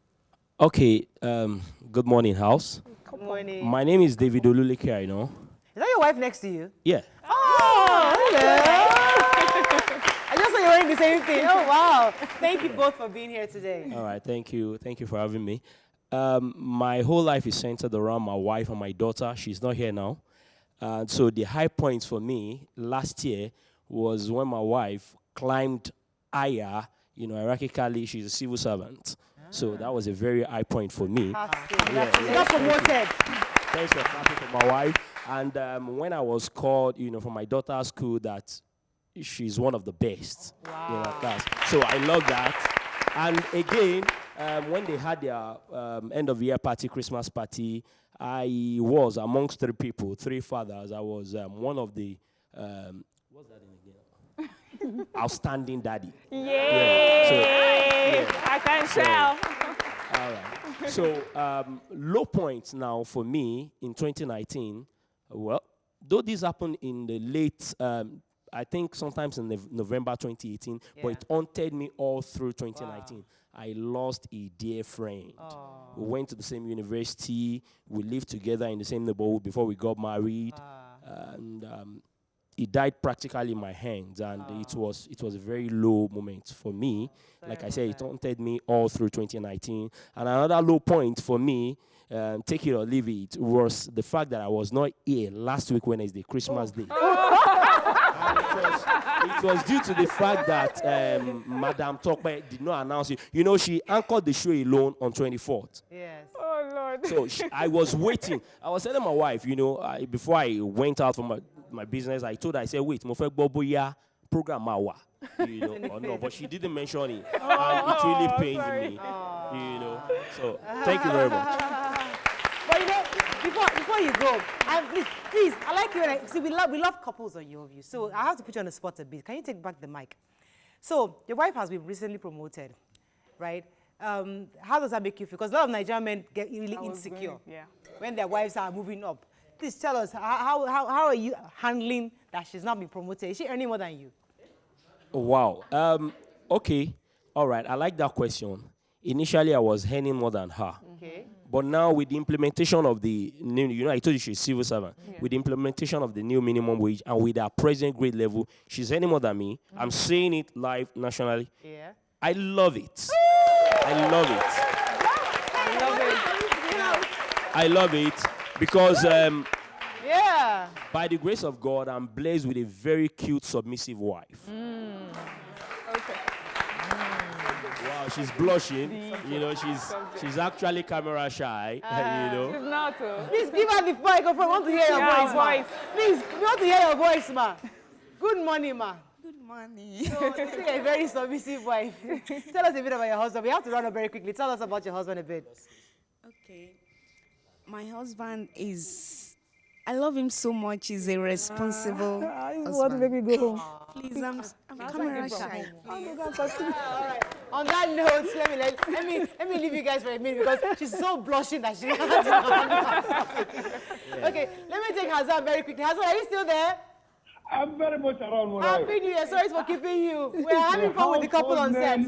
Okay, good morning, house. Good morning. My name is David Oluleke, I know. Is that your wife next to you? Yeah. Oh, hello. I just saw you wearing the same thing. Oh, wow. Thank you both for being here today. All right, thank you. Thank you for having me. My whole life is centered around my wife and my daughter. She's not here now. So the high points for me last year was when my wife climbed higher. You know, hierarchically, she's a civil servant. So that was a very high point for me. You got promoted. Thanks for clapping for my wife. And when I was called, you know, from my daughter's school, that she's one of the best in her class. So I love that. And again, when they had their end of year party, Christmas party, I was amongst three fathers. I was one of the, what's that in again? Outstanding daddy. Yay! So, yeah. I can tell. All right. So low points now for me in 2019. Well, though this happened in the late, I think sometimes in November 2018, but it haunted me all through 2019. Wow. I lost a dear friend. Oh. We went to the same university. We lived together in the same neighborhood before we got married. And he died practically in my hands, and it was a very low moment for me. Like I said, it haunted me all through 2019. And another low point for me, take it or leave it, was the fact that I was not here last week Wednesday, Christmas Day. It was due to the fact that Madam Tokpe did not announce it. You know, she anchored the show alone on 24th. Yes. Oh, Lord. So I was waiting. I was telling my wife, you know, before I went out from my business, I told her, I said, wait, mo fẹ́ gbọ́ bóyá program ma wà, you know, or no, but she didn't mention it, and it really pained me, you know. So thank you very much. But you know, before you go, please, I like you. See, we love couples on your view. So I have to put you on the spot a bit. Can you take back the mic? So your wife has been recently promoted, right? How does that make you feel? Because a lot of Nigerian men get really insecure when their wives are moving up. Please tell us, how are you handling that she's not been promoted? Is she earning more than you? Wow. Okay. All right. I like that question. Initially, I was earning more than her. Okay. But now with the implementation of the new, you know, I told you she's a civil servant. Yeah. With the implementation of the new minimum wage and with our present grade level, she's earning more than me. I'm saying it live nationally. Yeah. I love it. I love it. I love it. I love it because by the grace of God, I'm blessed with a very cute, submissive wife. Okay. Wow, she's blushing. You know, she's actually camera shy. You know. She's not. Please give her the microphone. We want to hear your voice, ma. Please, we want to hear your voice, ma. Good morning, ma. Good morning. So, this is a very submissive wife. Tell us a bit about your husband. We have to run up very quickly. Tell us about your husband a bit. Okay. My husband I love him so much. He's a responsible husband. You want to make me go home? Please, I'm camera shy. All right. On that note, let me leave you guys for a minute because she's so blushing that she doesn't know. Okay, let me take Hazan very quickly. Hazan, are you still there? I'm very much around. Happy New Year. Sorry for keeping you. We're having fun with the couple on set.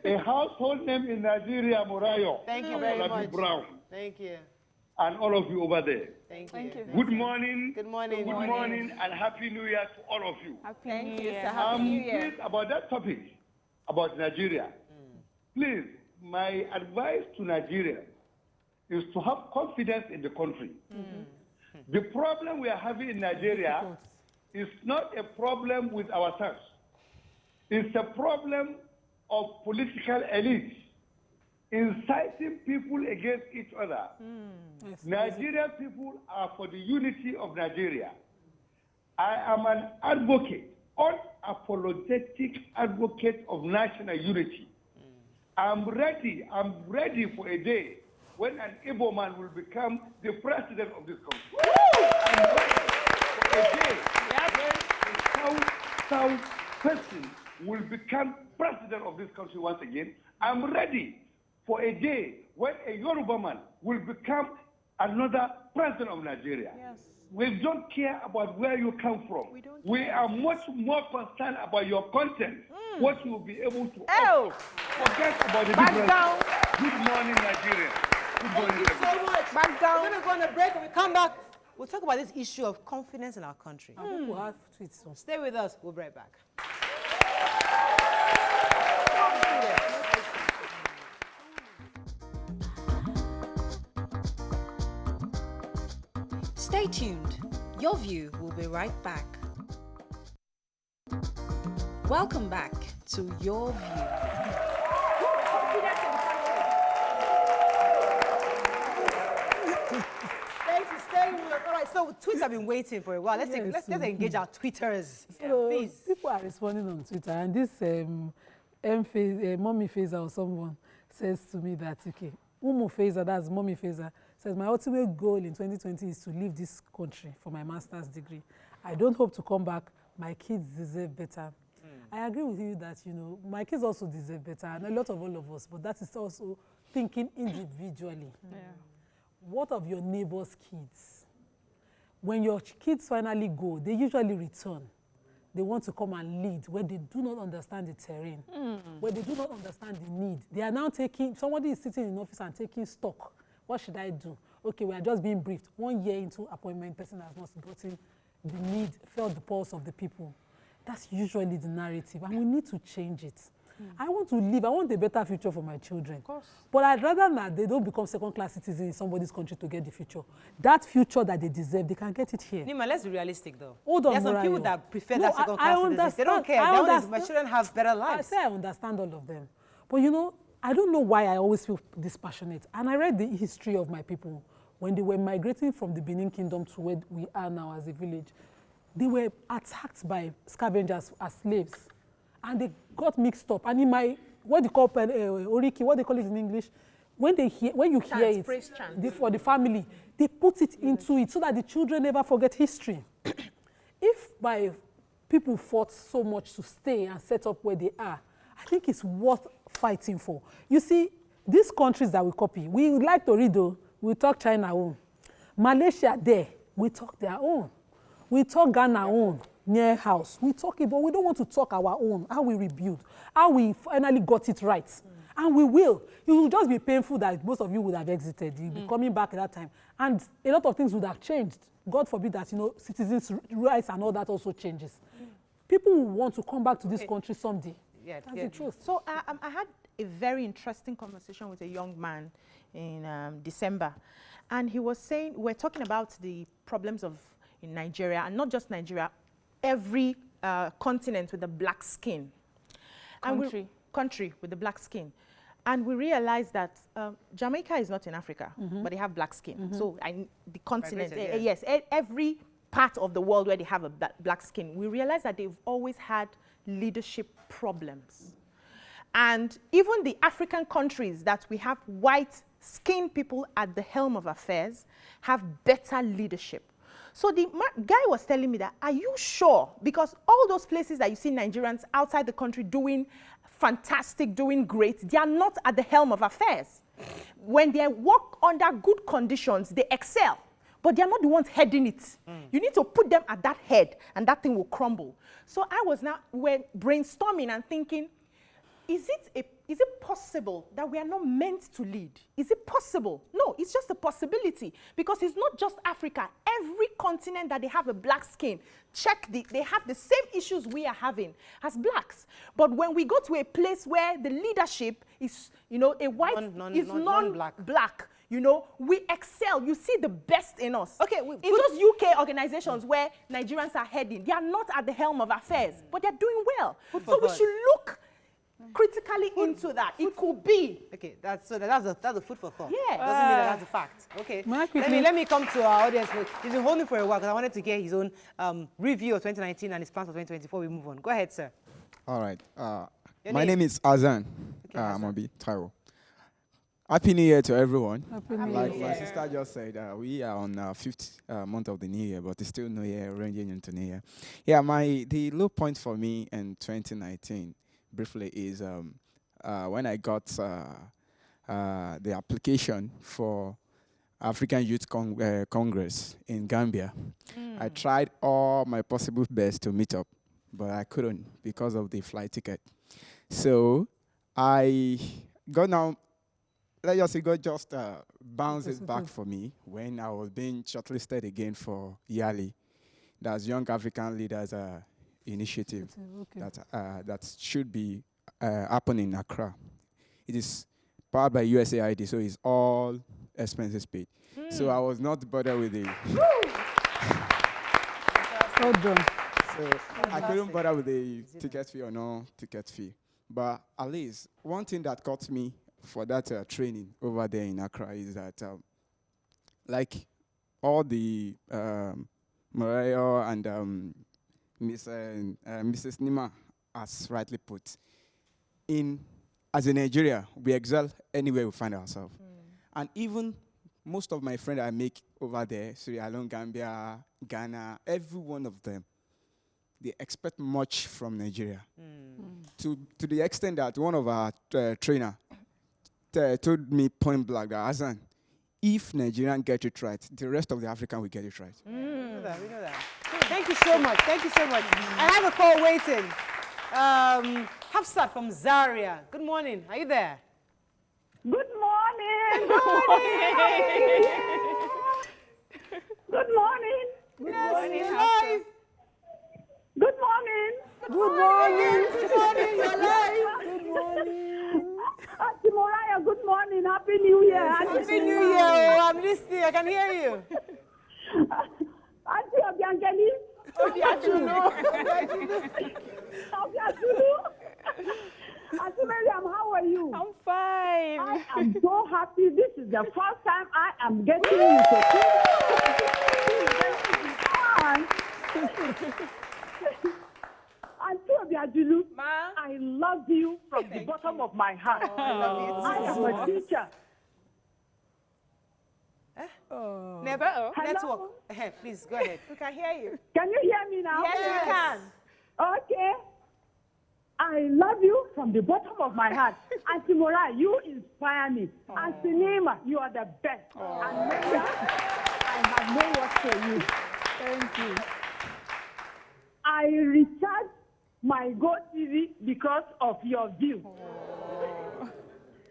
A household name in Nigeria, Morayo. Thank you very much. Brown. Thank you. And all of you over there. Thank you. Good morning. Good morning. Good morning and Happy New Year to all of you. Happy New Year. Happy New Year. Please, about that topic, about Nigeria. Please, my advice to Nigeria is to have confidence in the country. The problem we are having in Nigeria is not a problem with ourselves. It's a problem of political elite inciting people against each other. Nigerian people are for the unity of Nigeria. I am an advocate, unapologetic advocate of national unity. I'm ready for a day when an Igbo man will become the president of this country. I'm ready for a day when a South person will become president of this country once again. I'm ready for a day when a Yoruba man will become another president of Nigeria. Yes. we don't care about where you come from. We are much more concerned about your content, what you will be able to offer. Forget about the difference. Good morning, Nigeria. Good morning, Thank you so much. Back down. We're going to go on a break. When we come back, we'll talk about this issue of confidence in our country. People have tweets. Stay with us. We'll be right back. Stay tuned. Your View will be right back. Welcome back to Your View. Thanks for staying with us. All right, so tweets have been waiting for a while. Let's engage our tweeters. So Please. people are responding on Twitter, and this Mommy Fazer or someone says to me that, okay, Umu Fazer, that's Mommy Fazer, says, my ultimate goal in 2020 is to leave this country for my master's degree. I don't hope to come back. My kids deserve better. I agree with you that, you know, my kids also deserve better, and a lot of all of us, but that is also thinking individually. What of your neighbor's kids? When your kids finally go, they usually return. They want to come and lead where they do not understand the terrain, where they do not understand the need. They are now taking, somebody is sitting in office and taking stock. What should I do? Okay, we are just being briefed. 1 year into appointment, person has not gotten the need, felt the pulse of the people. That's usually the narrative, and we need to change it. I want to live, I want a better future for my children. Of course. But I'd rather that they don't become second-class citizens in somebody's country to get the future. That future that they deserve, they can get it here. Nima, let's be realistic though. Hold on, there are some people that prefer that second-class citizens. They don't care. My children have better lives. I say I understand all of them. But you know, I don't know why I always feel this passionate. And I read the history of my people. When they were migrating from the Benin Kingdom to where we are now as a village, they were attacked by scavengers as slaves. And they got mixed up. And in my, what they call Oriki, what they call it in English, when you hear it, for the family, they put it into it so that the children never forget history. If my people fought so much to stay and set up where they are, I think it's worth fighting for. You see, these countries that we copy, we like to read though, we talk China own. Malaysia there, we talk their own. We talk Ghana own, near house. We talk it, but we don't want to talk our own, how we rebuild, how we finally got it right. And we will. It will just be painful that most of you would have exited. You'll be coming back at that time. And a lot of things would have changed. God forbid that, you know, citizens' rights and all that also changes. People will want to come back to this country someday. Yeah, that's the truth. So I had a very interesting conversation with a young man in December. And he was saying, we're talking about the problems in Nigeria, and not just Nigeria, every continent with the black skin. Country with the black skin. And we realized that Jamaica is not in Africa, but they have black skin. So the continent, yes, every part of the world where they have a black skin, we realized that they've always had leadership problems. And even the African countries that we have white skinned people at the helm of affairs have better leadership. So the guy was telling me that, are you sure? Because all those places that you see Nigerians outside the country doing fantastic, doing great, they are not at the helm of affairs. When they work under good conditions, they excel. But they are not the ones heading it. You need to put them at that head, and that thing will crumble. So we're brainstorming and thinking, is it possible that we are not meant to lead? Is it possible? No, it's just a possibility. Because it's not just Africa. Every continent that they have a black skin, they have the same issues we are having as blacks. But when we go to a place where the leadership is, you know, a white, is non-black, you know, we excel. You see the best in us. Okay, in those UK organizations where Nigerians are heading, they are not at the helm of affairs, but they're doing well. So we should look critically into that. It could be. Okay, that's a food for thought. Yeah. Doesn't mean that's a fact. Okay. Let me come to our audience. He's been holding for a while because I wanted to get his own review of 2019 and his plans for 2020 before we move on. Go ahead, sir. All right. My name is Azan. Mobi Taiwo. Happy New Year to everyone. Happy New Like Year. my sister just said, we are on the fifth month of the New Year, but it's still New Year, ranging into New Year. Yeah, the low point for me in 2019, briefly, is when I got the application for African Youth Congress in Gambia. I tried all my possible best to meet up, but I couldn't because of the flight ticket. So I got now, let's just say, God just bounced it back for me when I was being shortlisted again for YALI. That's Young African Leaders Initiative that should be happening in Accra. It is powered by USAID, so it's all expenses paid. So I was not bothered with the... Well done. So I couldn't bother with the ticket fee or no ticket fee. But at least one thing that caught me for that training over there in Accra is that, like all the Mariah and Mrs. Nima has rightly put, as a Nigeria, we excel anywhere we find ourselves. And even most of my friends I make over there, Sierra Leone, Gambia, Ghana, every one of them, they expect much from Nigeria. To the extent that one of our trainer told me point blank that, Hassan, if Nigerian get it right, the rest of the African will get it right. We know that. Thank you so much. Thank you so much. I have a call waiting. Hafsat from Zaria. Good morning. Are you there? Good morning. Good morning. Good morning. Good morning, Hafsat. Good morning. Good morning. Good morning. You're live. Good morning. Auntie Mariah, good morning. Happy New Year. Yes, Happy New Year. Oh, I'm listening. I can hear you. Auntie Obiangeli. Obiangeli. Auntie Miriam, how are you? I'm fine. I am so happy. This is the first time I am getting you to Auntie Obiangeli, I love you from the bottom of my heart. I love you too. I am a teacher. Never. Network. Please, go ahead. We can hear you. Can you hear me now? Yes, we can. Okay. I love you from the bottom of my heart. Auntie Mora, you inspire me. Auntie Nima, you are the best. And Mega, I have no words for you. Thank you. I recharged my Go TV because of your view.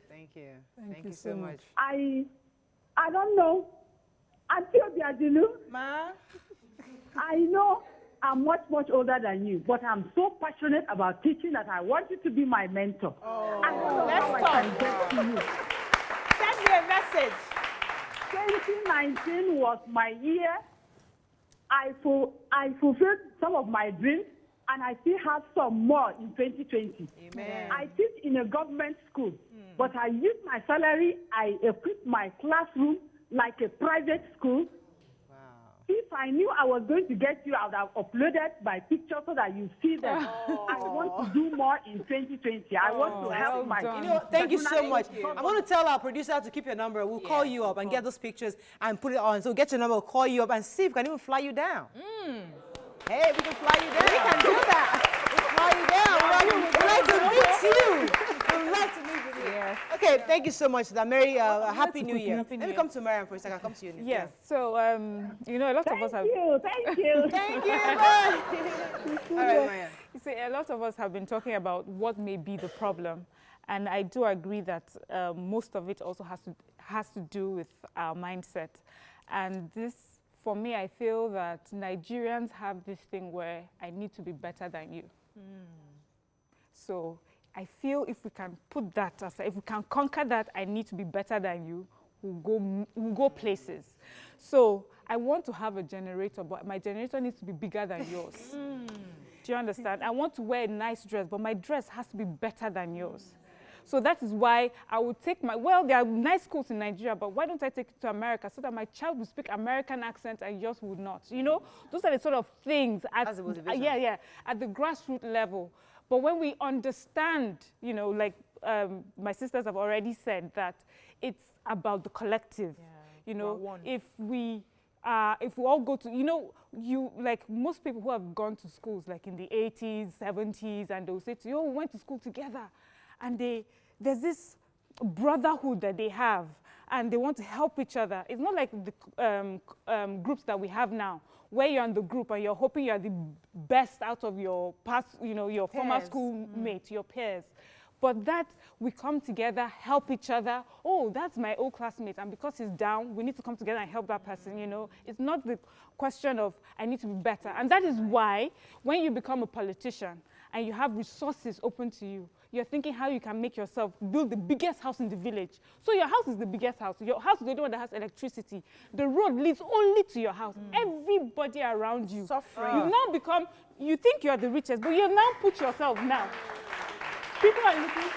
Thank you. Thank you so much. I don't know. Auntie Obiadilu, I know I'm much older than you, but I'm so passionate about teaching that I want you to be my mentor. I don't know how I can get to you. Send me a message. 2019 was my year. I fulfilled some of my dreams, and I still have some more in 2020. Amen. I teach in a government school, but I use my salary, I equip my classroom like a private school. If I knew I was going to get you, I would have uploaded my pictures so that you see them. I want to do more in 2020. I want to help my... Thank you so much. I'm going to tell our producer to keep your number. We'll call you up and get those pictures and put it on. So get your number, we'll call you up and see if we can even fly you down. Hey, we can fly you down. We can do that. We'll fly you down. We'd like to meet you. We'd like to meet with you. Yes. Okay, thank you so much for that. Mary, Happy New Year. Let me come to Mariam for a second. I'll come to you. Yes. So, you know, a lot of us have... Thank you. Thank you. Bye. All right, Mariam. You see, a lot of us have been talking about what may be the problem. And I do agree that most of it also has to do with our mindset. And this, for me, I feel that Nigerians have this thing where I need to be better than you. So I feel if we can put that aside, if we can conquer that, I need to be better than you, we'll go places. So I want to have a generator, but my generator needs to be bigger than yours. Do you understand? I want to wear a nice dress, but my dress has to be better than yours. So that is why I would take well, there are nice schools in Nigeria, but why don't I take it to America so that my child will speak American accent and yours would not? You know, those are the sort of things at the grassroots level. But when we understand, you know, like my sisters have already said, that it's about the collective. You know, if we all go to, you know, like most people who have gone to schools like in the 80s, 70s, and they'll say to you, oh, we went to school together. And there's this brotherhood that they have. and they want to help each other. It's not like the groups that we have now, where you're in the group and you're hoping you're the best out of your past, your former schoolmate, your peers. But that we come together, help each other. Oh, that's my old classmate, and because he's down, we need to come together and help that person, It's not the question of, I need to be better. And that is why, when you become a politician and you have resources open to you, you're thinking how you can make yourself build the biggest house in the village. So your house is the biggest house. Your house is the only one that has electricity. The road leads only to your house. Everybody around you. Suffering. You now become, you think you're the richest, but you've now put yourself now. People are looking.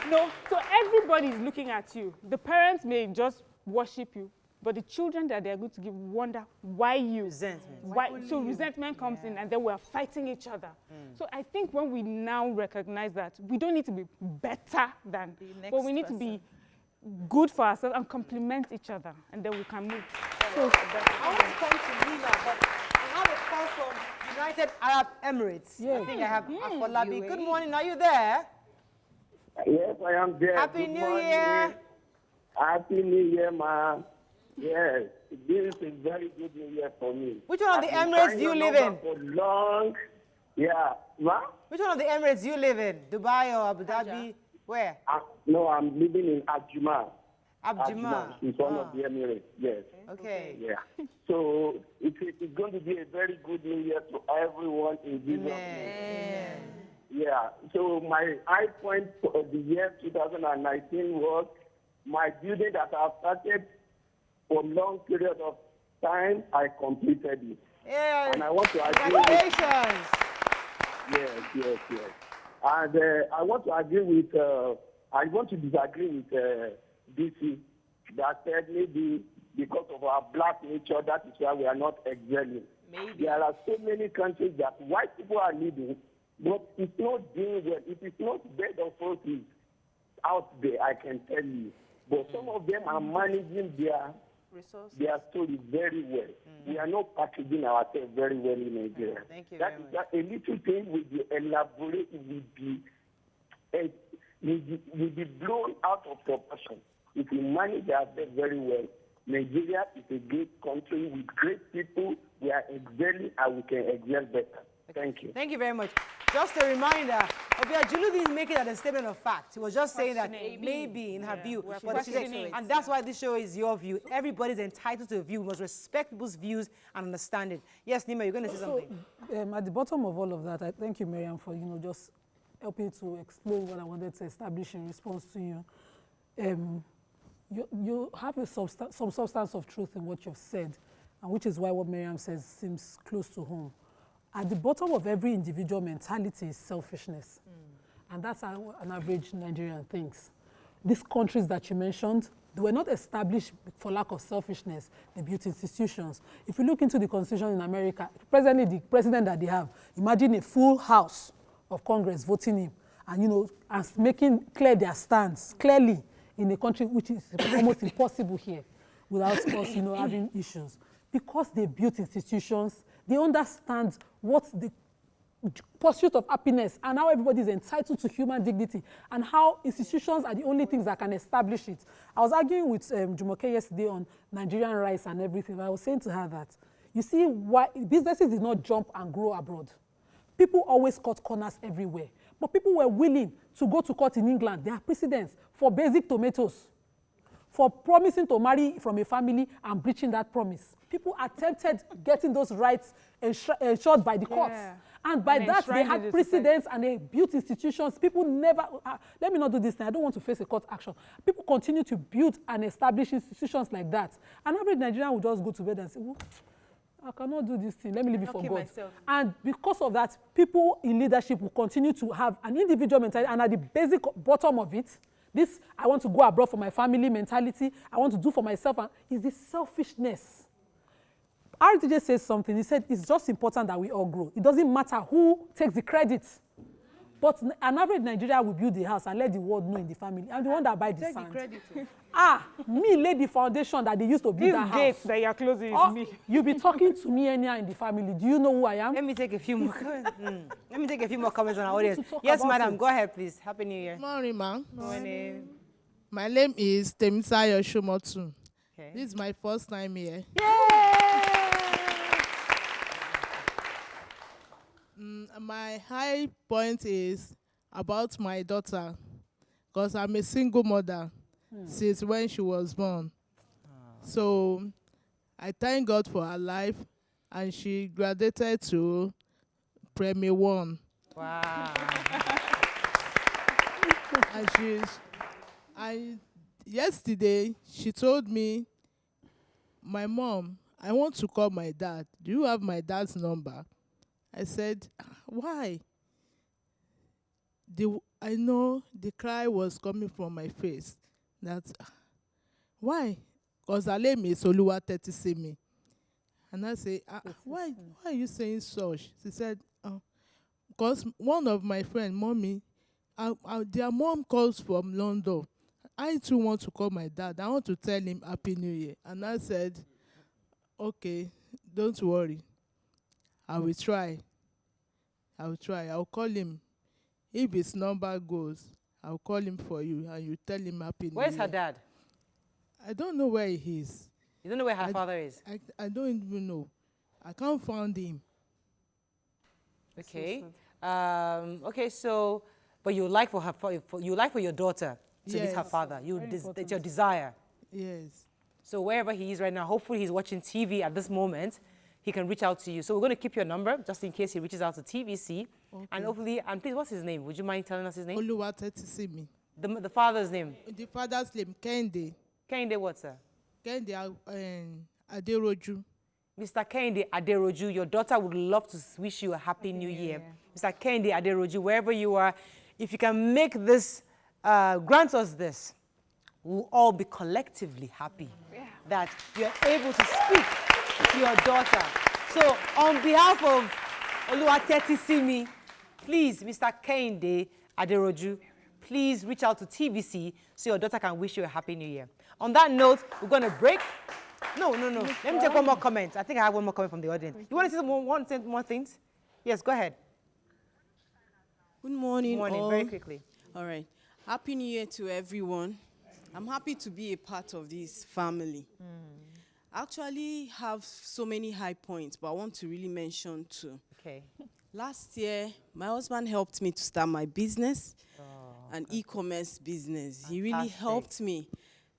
No, so everybody is looking at you. The parents may just worship you, but the children that they're going to give wonder why you. Resentment. So resentment comes in, and then we're fighting each other. So I think when we now recognize that, we don't need to be better than, but we need to be good for ourselves and complement each other, and then we can move. So, I want to come to Nina, but I have a call from United Arab Emirates. Yeah. I think I have Afolabi. Good morning, are you there? Yes, I am there. Happy Good New morning. Year. Happy New Year, ma. Yes, this is very good New Year for me. Which one of the I've been Emirates trying do you your live in? number for long. Yeah, ma? Which one of the Emirates do you live in? Dubai or Abu Dhabi? Where? No, I'm living in Ajuma. Abjima. It's one of the Emirates, yes. Okay. Yeah. So it's going to be a very good New Year to everyone in Jesus' name. Yeah. So my high point for the year 2019 was my building that I started for a long period of time. I completed it. Yeah. And I want to agree. Congratulations. Yes. And I want to agree with. I want to disagree with DC that said maybe because of our black nature, that is why we are not excelling. Maybe. There are so many countries that white people are leading, but it's not doing well. It is not bed of roses out there, I can tell you. But some of them are managing their story very well. We are not packaging ourselves very well in Nigeria. Thank you That a little thing will be elaborated, will be blown out of proportion. If we manage ourselves very well, Nigeria is a great country with great people. We are excelling and we can excel better. Thank you. Thank you very much. Just a reminder, Obiajulu didn't make it as a statement of fact. He was just saying that maybe in her view. But and that's why this show is your view. Everybody's entitled to a view. We must respect people's views and understand it. Yes, Nima, you're going to say something. At the bottom of all of that, I thank you, Miriam, for just helping to explain what I wanted to establish in response to you. You have some substance of truth in what you've said, and which is why what Miriam says seems close to home. At the bottom of every individual mentality is selfishness. And that's how an average Nigerian thinks. These countries that you mentioned, they were not established for lack of selfishness. They built institutions. If you look into the constitution in America, presently the president that they have, imagine a full house of Congress voting him and, and making clear their stance clearly in a country which is almost impossible here without us, having issues. Because they built institutions, they understand what the pursuit of happiness and how everybody is entitled to human dignity and how institutions are the only things that can establish it. I was arguing with Jumoke yesterday on Nigerian rice and everything. I was saying to her that, you see, why businesses did not jump and grow abroad. People always cut corners everywhere. But people were willing to go to court in England. There are precedents for basic tomatoes, for promising to marry from a family and breaching that promise. People attempted getting those rights ensured by the courts. And by that, they had precedents and they built institutions. People never, let me not do this thing. I don't want to face a court action. People continue to build and establish institutions like that. An average Nigerian will just go to bed and say, well, I cannot do this thing. Let me leave it for God. Myself. And because of that, people in leadership will continue to have an individual mentality. And at the basic bottom of it, this, I want to go abroad for my family mentality. I want to do for myself. And is this selfishness. RTJ says something. He said, it's just important that we all grow. It doesn't matter who takes the credit. But an average Nigerian will build the house and let the world know in the family. I'm the one that buys the sand. Me laid the foundation that they used to build that house. This gate that you're closing is me. You'll be talking to me anyhow in the family. Do you know who I am? Let me take a few more. Let me take a few more comments on our audience. Yes, madam, go ahead, please. Happy New Year. Morning, ma'am. Morning. My name is Temisayo Shumotu. Okay. This is my first time here. My high point is about my daughter, because I'm a single mother since when she was born. So I thank God for her life, and she graduated to Premier 1. Wow. And yesterday, she told me, my mom, I want to call my dad. Do you have my dad's number? I said, why? I know the cry was coming from my face. Why? Because her name is Oluwa Tetisimi. And I say, why are you saying such? She said, because one of my friends, mommy, their mom calls from London. I too want to call my dad. I want to tell him Happy New Year. And I said, okay, don't worry. I will try. I'll call him. If his number goes, I'll call him for you and you tell him Happy New Year. Where's her dad? I don't know where he is. You don't know where her father is? I don't even know. I can't find him. Okay. Okay, so, but you like for her, you like for your daughter to meet her father. It's your desire. Yes. So wherever he is right now, hopefully he's watching TV at this moment, he can reach out to you. So we're going to keep your number just in case he reaches out to TVC. Okay. And hopefully, and please, what's his name? Would you mind telling us his name? Oluwatetisimi. The father's name? The father's name, Kende. Kende what, sir? Kende Aderoju. Mr. Kende Aderoju, your daughter would love to wish you a Happy New Year. Mr. Kende Aderoju, wherever you are, if you can make this, grant us this, we'll all be collectively happy that you're able to speak to your daughter. So on behalf of Oluwatetisimi, please, Mr. Kende Aderoju, please reach out to TVC so your daughter can wish you a Happy New Year. On that note, we're going to break. No. Let me take one more comment. I think I have one more comment from the audience. You want to say more things? Yes, go ahead. Good morning, all. Very quickly. All right. Happy New Year to everyone. I'm happy to be a part of this family. I actually have so many high points, but I want to really mention two. Okay. Last year, my husband helped me to start my business, an e-commerce business. Fantastic. He really helped me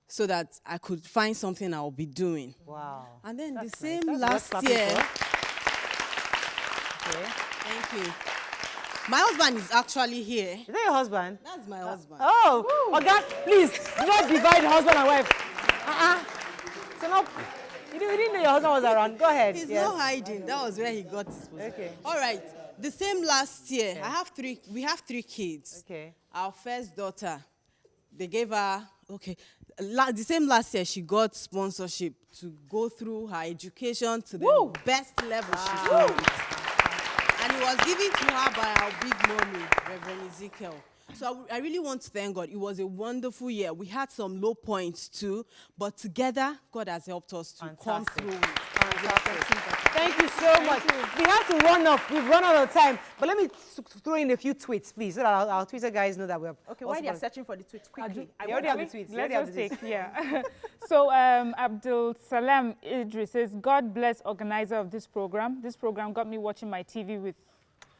so that I could find something I'll be doing. Wow. And then That's the same nice. last year. Okay. Thank you. My husband is actually here. Is that your husband? That's my husband. Oh, God, please, do not divide husband and wife. So now, you didn't know your husband was around. Go ahead. He's not hiding. That was where he got his position. Okay. All right. The same last year, we have three kids. Okay. Our first daughter, they gave her, the same last year, she got sponsorship to go through her education to the best level she could. And it was given to her by our big mommy, Reverend Ezekiel. So I really want to thank God. It was a wonderful year. We had some low points too, but together, God has helped us to come through it. Thank you so much. We have to run off. We've run out of time. But let me throw in a few tweets, please, so that our Twitter guys know that we're... Okay, while they are searching for the tweets, quickly. I already have the tweets. Let's just take, yeah. So Abdul Salam Idris says, God bless organizer of this program. This program got me watching my TV with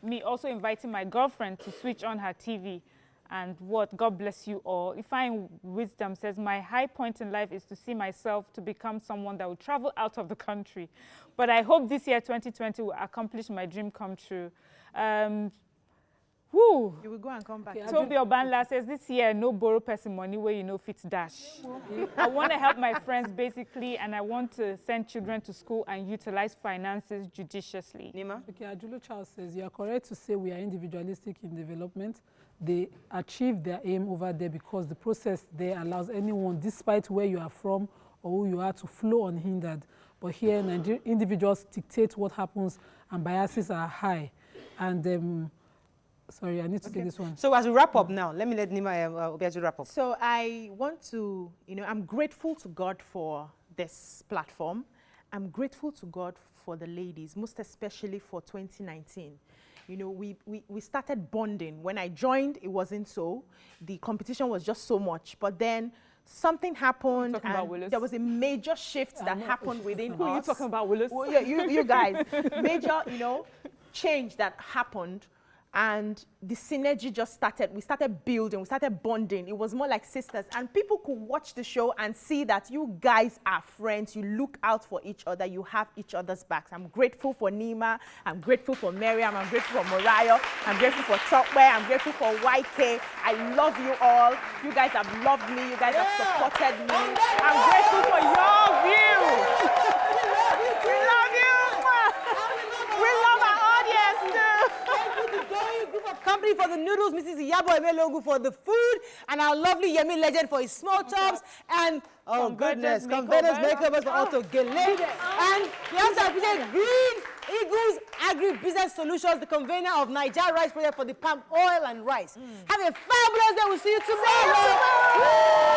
me also inviting my girlfriend to switch on her TV. And what, God bless you all. Ifeanyi Wisdom says, my high point in life is to see myself to become someone that will travel out of the country. But I hope this year, 2020, will accomplish my dream come true. You will go and come back. Toby Obanla says, this year, no borrow person money where you know fits dash. I want to help my friends, basically, and I want to send children to school and utilize finances judiciously. Nima? Okay, Ajulo Charles says, you are correct to say we are individualistic in development. They achieve their aim over there because the process there allows anyone, despite where you are from or who you are, to flow unhindered. But here, individuals dictate what happens and biases are high. And sorry, I need to take this one. So as we wrap up now, let me let Nima Obiazu wrap up. So I want to, I'm grateful to God for this platform. I'm grateful to God for the ladies, most especially for 2019. you know, we started bonding. When I joined, it wasn't so. The competition was just so much. But then something happened, and there was a major shift that happened within us. Who are you talking about, Willis? Well, yeah, you guys. Major, you know, change that happened. And the synergy just started. We started building, we started bonding. It was more like sisters. And people could watch the show and see that you guys are friends. You look out for each other. You have each other's backs. I'm grateful for Nima. I'm grateful for Miriam. I'm grateful for Morayo. I'm grateful for Tokwe. I'm grateful for YK. I love you all. You guys have loved me. You guys have supported me. I'm grateful for your view. We love you. We love our audience too. Group of company for the noodles, Mrs. Iyabo Emelongu for the food, and our lovely Yemi Legend for his small chops, and oh goodness, Converters Makeovers for Auto Gele, and we also appreciate Green Eagles Agri-Business Solutions, the convener of Niger Rice Project for the palm oil and rice. Have a fabulous day. We'll see you tomorrow.